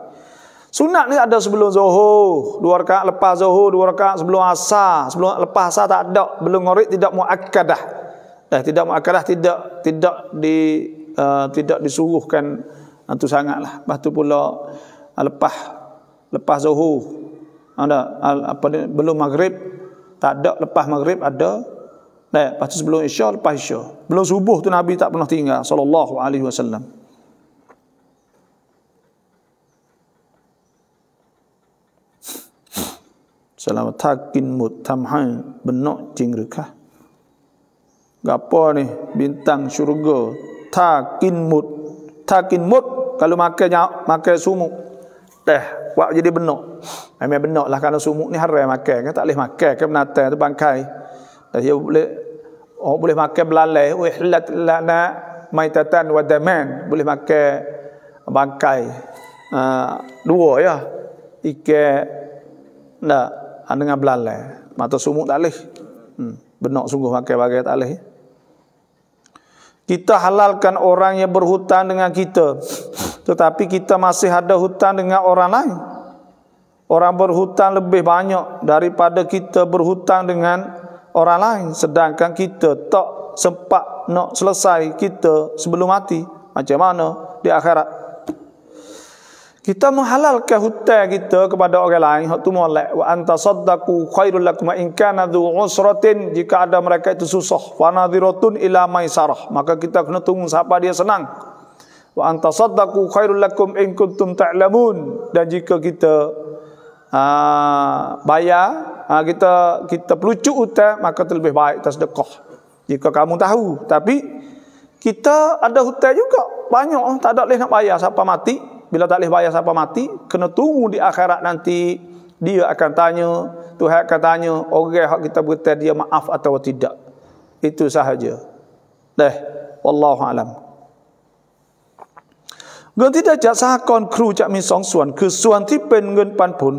Sunat ni ada sebelum zuhur 2 rakaat, lepas zuhur 2 rakaat, sebelum asar, sebelum lepas asar tak ada, belum maghrib tidak muakkadah. Tidak muakkadah, tidak disuruhkan itu sangatlah. Lepas tu pula lepas zuhur ada belum maghrib tak ada, lepas maghrib ada. Lepas tu sebelum isya, lepas isya. Belum subuh tu Nabi tak pernah tinggal sallallahu alaihi wasallam. Selamat takin mut tamhai benak jing rekah. Gapo ni bintang syurga takin mut kalau makan sumuk dah buat jadi benak. Memang benak lah kalau sumuk ni haram makan kan, tak boleh makan ke binatang tu bangkai. Dia boleh makan belalai, uhillat lana maitatan wa daman, boleh makan bangkai. Dua ya. Ikan nak dengan belalai. Mata sumuk tak boleh. Benak sungguh makan bagai tak boleh. Kita halalkan orang yang berhutang dengan kita, tetapi kita masih ada hutang dengan orang lain. Orang berhutang lebih banyak daripada kita berhutang dengan orang lain, sedangkan kita tak sempat nak selesai kita sebelum mati. Macam mana di akhirat? Kita menghalalkan hutang kita kepada orang lain, hak tu molek. Wa anta saddaqu khairul lakum in kana dzu usratin, jika ada mereka itu susah, wa nadhiratun ila maisarah, maka kita kena tunggu sampai dia senang. Wa anta saddaqu khairul lakum in kuntum ta'lamun, dan jika kita bayar, kita pelucuk hutang, maka lebih baik kita sedekah jika kamu tahu. Tapi kita ada hutang juga banyak, tak ada boleh nak bayar sampai mati. Bila tak boleh bayar sampai mati, kena tunggu di akhirat nanti. Dia akan tanya, Tuhan akan tanya orang yang kita berhutang dia maaf atau tidak. Itu sahaja. Dah, wallahu alam. เงินที่ได้จากสหกรณ์ครูจะมี2 ส่วนคือส่วนที่เป็นเงินปันผล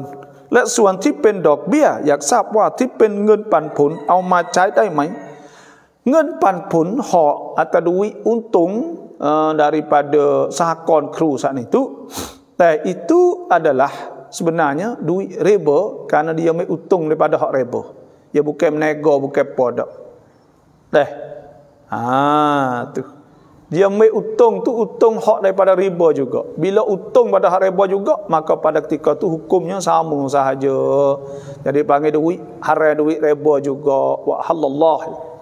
และส่วนที่เป็นดอกเบี้ยอยากทราบว่าที่เป็นเงินปันผลเอามาใช้ได้ไหม เงินปันผลhak atau duit untung daripada sahakon kru saat itu, dan itu adalah sebenarnya duit riba kerana dia ambil untung daripada hak riba. Dia bukan menego, bukan produk. Tu. Dia ambil untung tu untung hak daripada riba juga. Bila untung pada hak riba juga, maka pada ketika tu hukumnya sama sahaja. Jadi panggil duit haram, duit riba juga. Wa halallahu.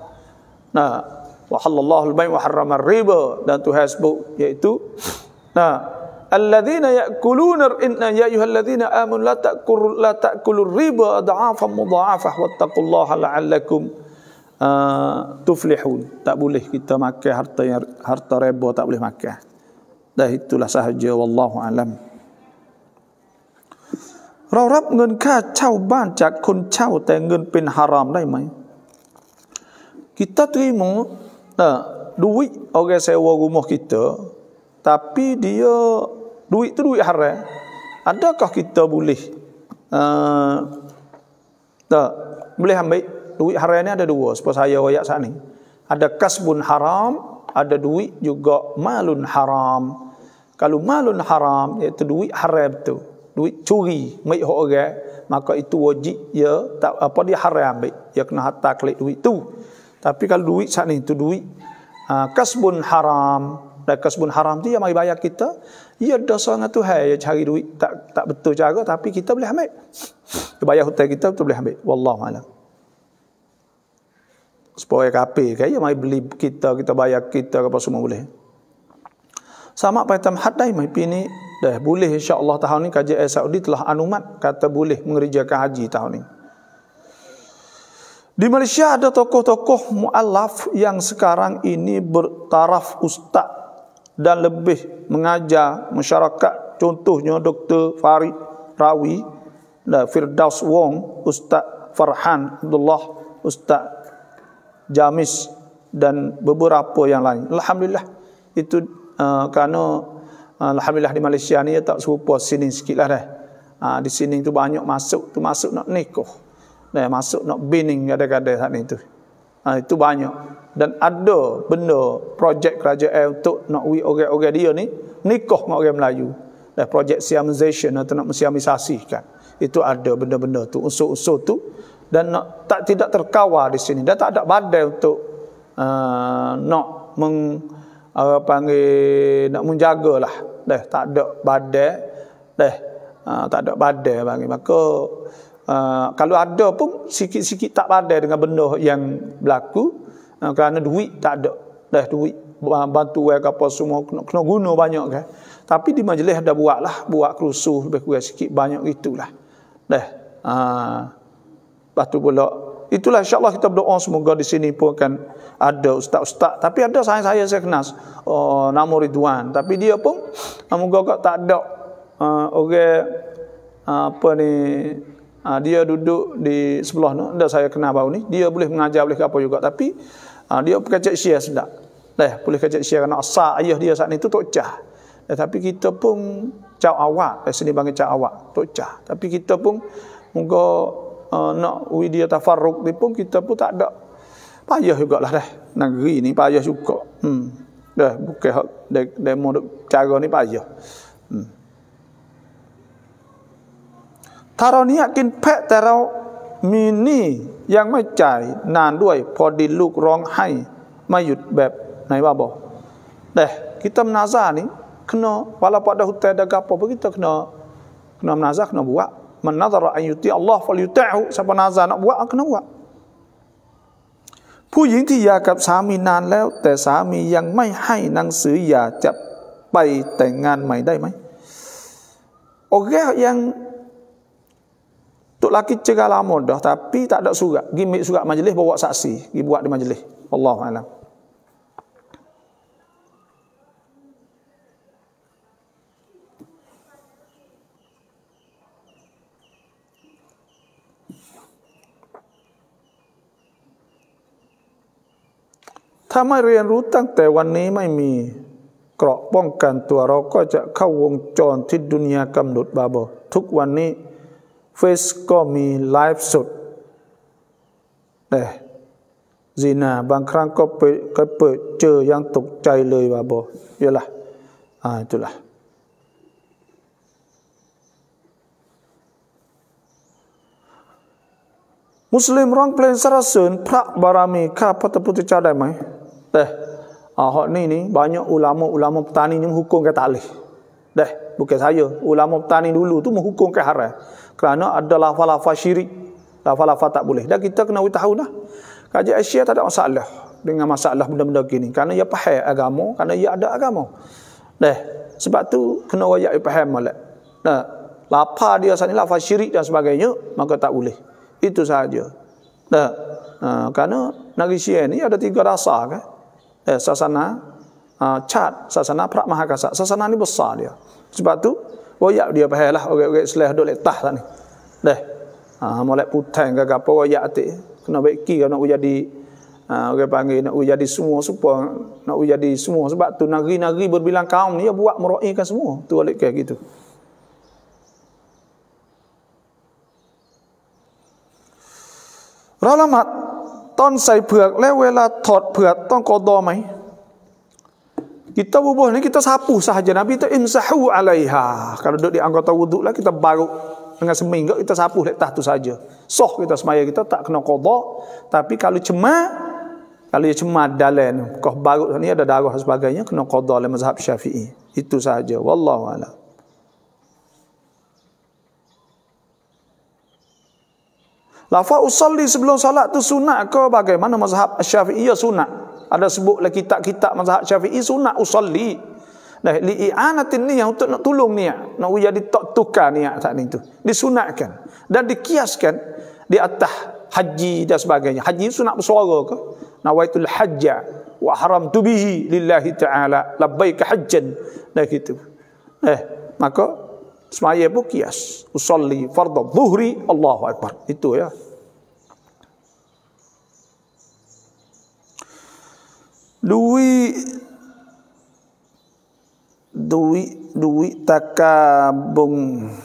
Wa halallahu al-bay' wa harrama ar-riba, dan Tuhan sebut iaitu alladzina ya'kuluna ya ayyuhalladzina amanu la ta'kulur riba adhafan mudha'afah wattaqullaha la'allakum tuflihun. Tak boleh kita makan harta riba, tak boleh makan. Dah itulah sahaja, wallahu alam. เรารับเงินค่าเช่าบ้านจากคนเช่าแต่เงินเป็นฮารามได้ไหม Kita terima duit orang sewa rumah kita, tapi dia duit tu duit haram. Adakah kita boleh boleh ambil duit haram ni? Ada dua seperti saya ayat saat ni. Ada kasbun haram, ada duit juga malun haram. Kalau malun haram iaitu duit haram tu, duit curi milik orang, maka itu wajib dia tak dia haram ambil, dia kena harta klik duit tu. Tapi kalau duit saat ni tu duit kasbun haram. Dan kasbun haram tu yang mari bayar kita, ia dosa dengan Tuhan yang cari duit tak betul cara, tapi kita boleh ambil. Kita bayar hutang kita betul boleh ambil. Wallahu a'lam. Supaya kafir kan, ia mari beli kita bayar kita apa semua boleh. Sama paitam hadai mai pini dah boleh insya-Allah tahun ni KJS Saudi telah anumat kata boleh mengerjakan haji tahun ni. Di Malaysia ada tokoh-tokoh mu'alaf yang sekarang ini bertaraf ustaz dan lebih mengajar masyarakat, contohnya Dr. Farid Rawi dan Firdaus Wong, Ustaz Farhan Abdullah, Ustaz Jamis dan beberapa yang lain. Alhamdulillah itu kerana alhamdulillah di Malaysia ni tak serupa sini sikitlah dah. Di sini tu banyak masuk nak nikah. Dah masuk nak bining kadang-kadang saat ni tu. Itu banyak. Dan ada benda projek kerajaan untuk nak orang-orang dia ni nikah dengan orang Melayu. Dan projek Siamization atau nak mensiamisasikan. Itu ada benda-benda tu, unsur-unsur tu, dan tidak terkawal di sini. Dan tak ada badai untuk nak nak menjagalah. Dah tak ada badai. Tak ada badai bagi. Maka kalau ada pun sikit-sikit tak badai dengan benda yang berlaku. Kerana duit tak ada. Dah duit bantuan apa semua kena guna banyak kan. Tapi di majlis ada buat kerusuh lebih kurang sikit banyak itulah. Dah. Lepas tu pula itulah insya-Allah kita berdoa semoga di sini pun akan ada ustaz-ustaz. Tapi ada saya kenal nama Ridwan, tapi dia pun moga tak ada orang apa ni dia duduk di sebelah tu. Ada saya kenal baru ni. Dia boleh mengajar boleh apa juga, tapi dia kecek share sedap. Boleh kecek share kerana asal ayah dia saat ni tu Tok Cah. Tapi kita pun cak awak, sini panggil cak awak, Tok Cah. Tapi kita pun moga nak dia tafarruk ni pun kita pun tak ada. Payah jugalah dah. Negeri ni payah juga. Dah bukan demo cara ni payah. Taro ni yakin pek taro mini yangไม่จ่ายนานด้วยพอดินลูกร้องไห้ไม่หยุดแบบไหนว่าบ่ kita menazar ni kena walaupun ada hutang ada gapo pun kita kena menazar, kena buat. Man nazara an yuti Allah falyuti'hu, siapa nazar nak buat kena buat. ผู้หญิงที่หย่ากับสามีนานแล้วแต่สามียังไม่ให้หนังสือหย่าจะไปแต่งงานใหม่ได้ไหม Orang yang tok laki cerai lama dah tapi tak ada surat, pergi ambil surat majlis bawa saksi, pergi buat di majlis. Wallahu a'lam.ถ้าไม่เรียนรู้ตั้งแต่วันนี้ไม่มีเกราะป้องกันตัวเราก็จะเข้าวงจรที่ดุนยากำหนดบาบอทุกวันนี้เฟซก็มีไลฟ์สดซีนาบางครั้งก็เปิดเจอยังตกใจเลยบาบอเยอะละitulahมุสลิมร้องเพลงสรรเสริญพระบารมีข้าพระพุทธเจ้าได้ไหมhak ni banyak ulama petani ni menghukumkan tak boleh. Bukan saya, ulama petani dulu tu menghukumkan haram. Kerana ada lafaz-lafaz syirik, lafaz-lafaz tak boleh. Dan kita kena tahu dah. Kajian Asia tak ada masalah dengan masalah benda-benda gini. Kerana ia faham agama, kerana ia ada agama. Sebab tu kena wayak faham molek. Lafaz dia sana lafaz syirik dan sebagainya, maka tak boleh. Itu sahaja. Kerana negeri Syiah ni ada 3 dasar kan. Sasana Chad, sasana Prak Mahakasa. Sasana ni besar dia. Sebab tu wayak dia pahalah orang-orang Islam duk letah tak ni. Molek putang ke apa wayak atik. Kena baiki nak jadi orang panggil nak jadi semua supaya nak jadi semua. Sebab tu negeri-negeri berbilang kaum ni dia buat meraikan semua. Tu balik kayak gitu. Raละหมาดตอนใส่เผือกแล้วเวลาถอดเผือกต้องกอฎอไหม Kita bubuh ni kita sapu sahaja. Nabi tu imsahu alaiha. Kalau duduk di anggota wuduk lah kita baru dengan seminggu kita sapu letak tu saja. Soh kita semaya kita tak kena qada. Tapi kalau cemar Kalau dia cemad dalam kau barut ni ada darah sebagainya, kena qada dalam mazhab Syafi'i. Itu sahaja. Wallahu a'lam. Lafaz usalli sebelum salat tu sunat ke bagaimana mazhab Syafi'i? Ya sunat. Ada sebutlah kitab-kitab mazhab Syafi'i sunat usalli. Dah li'anatin niyyah, untuk nak tolong niat, nak jadi tak tukar niat saat itu. Disunatkan dan dikiaskan di atas haji dan sebagainya. Haji sunat bersuara ke? Nawaitul hajja wa haramtu bihi lillahi ta'ala labbaika hajjan. Dah gitu. Maka semaya pun kias. Usalli fardhu dhuhri Allahu akbar. Itu ya. Duit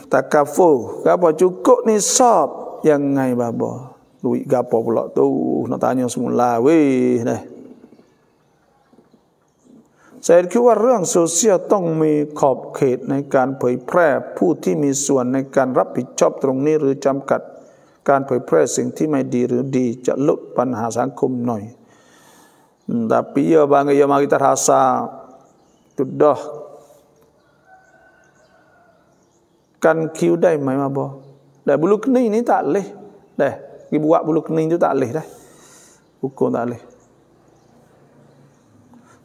takaful apa cukup nisab yang ngai baba duit gapo pula tu nak tanya semula weh dah. Sayaคิดว่าเรื่องโซเชียลต้องมีขอบเขตในการเผยแพร่ผู้ที่มีส่วนในการรับผิดชอบตรงนี้หรือจำกัดการเผยแพร่สิ่งที่ไม่ดีหรือดีจะลดปัญหาสังคมหน่อย tapi ya bang ya mari kita rasa sudah kan kiu dai mai ma bo dah bulu kening ni tak leh dah pergi buat bulu kening tu tak leh dah hukum tak leh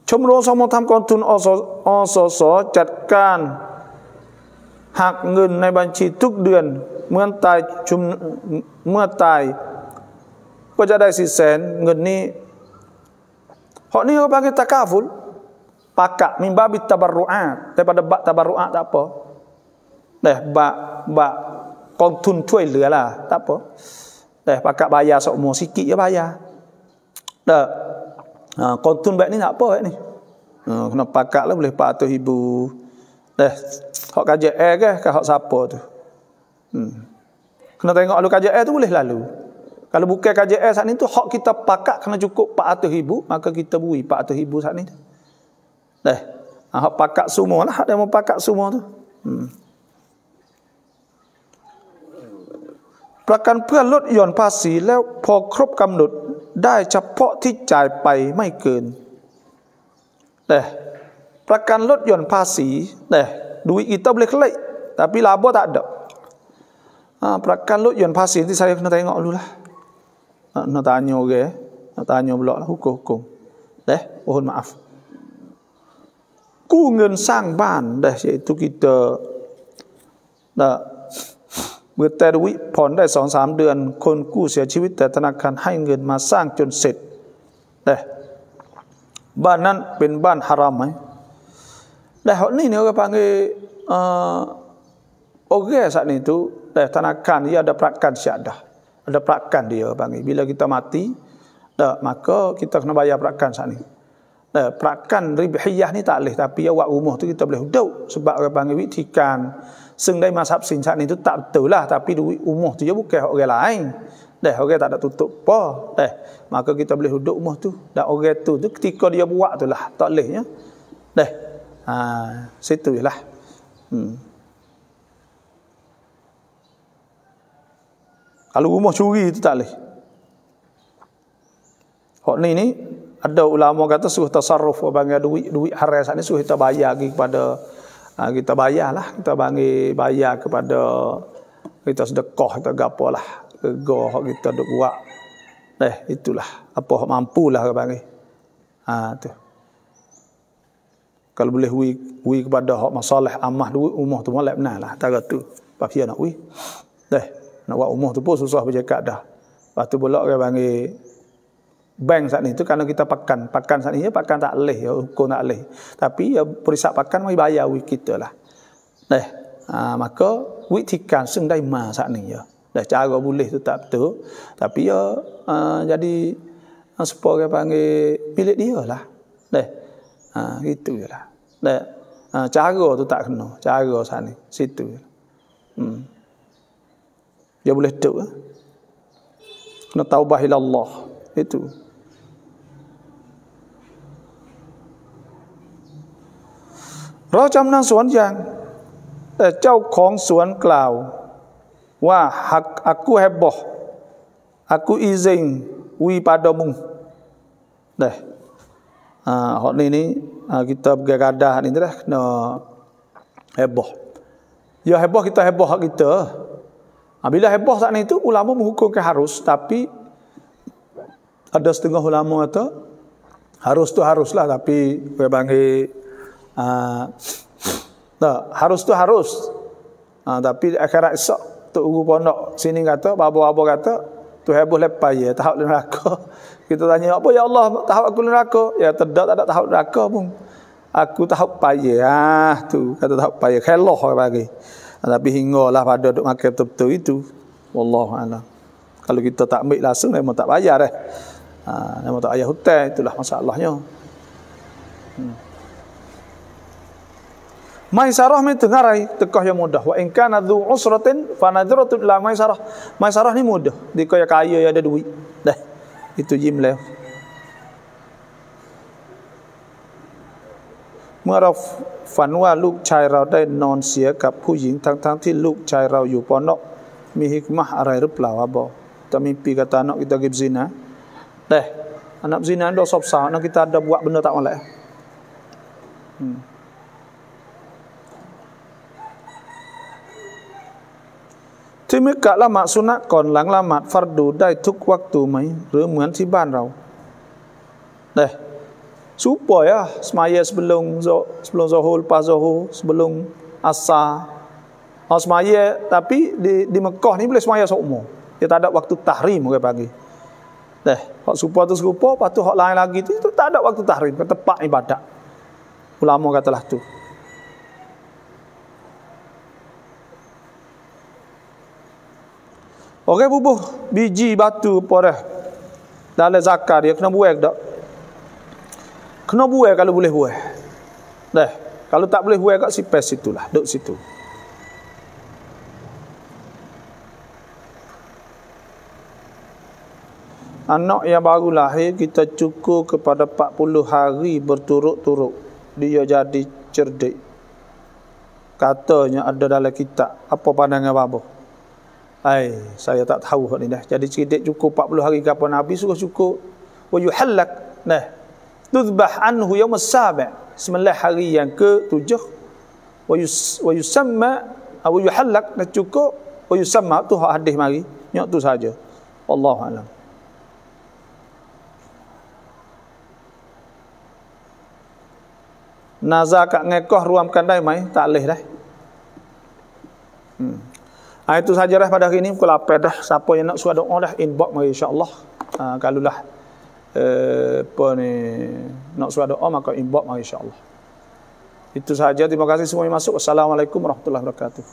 ชมรมสมทำกองทุนอสสจัดการหักเงินในบัญชีทุกเดือนเมื่อตายก็จะได้400,000 เงินนี้hak ni orang panggil takaful pakak min babit tabarru'at daripada bab tabarru'at tak apa dah bab กองทุนช่วยเหลือlah tak apa dah pakak bayar seumur sikit je bayar dahกองทุนแบบนี้tak apa ni kena pakak lah boleh 400,000 dah hak KJL ke hak siapa tu kena tengok lalu KJL tu boleh lalu. Kalau bukan KJL saat ni tu hak kita pakak kena cukup 400,000, maka kita beri 400,000 saat ni tu. Dah. Hak pakak semua lah, hak dia mau pakak semua tu. ประกันเพื่อลดหย่อนภาษีแล้วพอครบกำหนดได้เฉพาะที่จ่ายไปไม่เกิน Dah. ประกันลดหย่อนภาษี Dah. Duit kita boleh kelak, tapi laba tak ada.ประกันลดหย่อนภาษีที่saya kena tengok dulu lah. Nak tanya orang, nak tanya pula lah hukum. Dah, mohon maaf. กู้เงินสร้างบ้าน Dah, iaitu kita dah เมื่อแต่วิผ่อนได้ 2-3 เดือนคนกู้เสียชีวิตแต่ธนาคารให้เงินมาสร้างจนเสร็จ Dah. บ้านนั้นเป็นบ้านฮารามไหม Dah, ni orang panggil orang saat ni tu dah thanakan dia ada perakan syahadah. Ada perakan dia panggil. Bila kita mati, dah maka kita kena bayar perakan saat ni. Dah perakan ribhiyah ni tak boleh, tapi awak rumah tu kita boleh hidup sebab orang panggil witikan. Seng dai mazhab sin saat ni tu tak betul lah, tapi duit rumah tu je bukan orang lain. Dah orang tak ada tutup apa. Dah maka kita boleh hidup rumah tu. Dah orang tu ketika dia buat tu lah tak bolehnya. Dah. Situ jelah. Kalau rumah curi itu tak boleh. Hak ni ada ulama kata suruh tasarruf bagi duit haram saat ni suruh kita bayar lagi kepada kita bayarlah, kita bayar kepada kita sedekah kita gapalah rega hak kita duk buat. Itulah apa hak mampulah ke bagi. Tu. Kalau boleh wi kepada hak masalah amah duit rumah tu molek benarlah tara tu. Papi nak wi. Nak buat rumah tu pun susah bercakap dah. Lepas tu pula orang panggil bank saat ni tu kerana kita pakan saat ni pakan tak leh ya hukum tak leh. Tapi ya perisap pakan mari bayar wik kita lah. Maka wik tikan seng dai ma saat ni ya. Dah cara boleh tu tak betul. Tapi ya jadi supaya orang panggil milik dia lah. Gitu je lah. Cara tu tak kena. Cara saat ni situ je. Dia boleh tu kena taubah ila Allah itu.เราจำนางสวนอย่างแต่เจ้าของสวนกล่าวว่าหากaku heboh aku izin wi padamu Dah. Hak ni kita bergadah ni dah kena heboh. Ya heboh kita heboh hak kita. Bila heboh saat ni tu ulama menghukumkan harus, tapi ada setengah ulama kata harus tu haruslah, tapi dia panggil harus tu harus. Tapi akhirat esok tok guru pondok sini kata, babo-babo kata tu heboh lepas ya tahap neraka. Kita tanya apa ya Allah tahap aku neraka? Ya tak ada tahap neraka pun. Aku tahap payah. Tu kata tahap payah keloh orang bagi. Tapi hinggalah pada duk makan betul-betul itu. Wallahu a'lam. Kalau kita tak ambil langsung memang tak bayar dah. Memang tak payah hutang, itulah masalahnya. Maisarah ni tengarai tekah yang mudah. Wa in kana dzu usratin fa nadratun ila maisarah. Maisarah ni mudah. Dia kaya ada duit. Dah. Itu jimlah.เมื่อเราฝันว่าลูกชายเราได้นอนเสียกับผู้หญิงทั้งที่ลูกชายเราอยู่ปอนอกมีฮิกมะห์อะไรหรือเปล่าAbah? Kita mimpi kata anak kita pergi zina. Dah, anak zina dah sop-sop, anak kita ada buat benda tak molek.ที่มิกะละหมาดสุนัตก่อนหลังละหมาดฟัรดูได้ทุกวักตูไหมหรือเหมือนที่บ้านเรา Dah. Supaya semaya sebelum zuhur, lepas zuhur, sebelum asar. Semaya tapi di Mekah ni boleh semaya seumur. Dia tak ada waktu tahrim orang pagi. Dah, hak serupa tu serupa, lepas tu hak lain lagi tu tak ada waktu tahrim, tempat ibadat. Ulama katalah tu. Orang bubuh biji batu poreh dalam zakat dia kena buang tak? Kena buang kalau boleh buang. Dah, kalau tak boleh buang kat sipes situlah, duduk situ. Anak yang baru lahir kita cukur kepada 40 hari berturut-turut. Dia jadi cerdik. Katanya ada dalam kitab. Apa pandangan Babo? Saya tak tahu hak ni dah. Jadi cerdik cukur 40 hari ke apa Nabi suruh cukur. Wa yuhallak. Nah. Tudbah anhu yawm as-sabi'. Sembelih hari yang ke-7. Wa yusamma wa yuhallak nak cukur wa yusamma tu hadis mari. Nyok tu saja. Wallahu a'lam. Nazar kat ngekoh ruamkan dai mai tak leh dah. Itu saja dah pada hari ini pukul 8 dah. Siapa yang nak suruh doa dah inbox mari insya-Allah. Kalau lah apa ni nak suruh doa maka inbox mari insya-Allah. Itu saja, terima kasih semua yang masuk. Wassalamualaikum warahmatullahi wabarakatuh.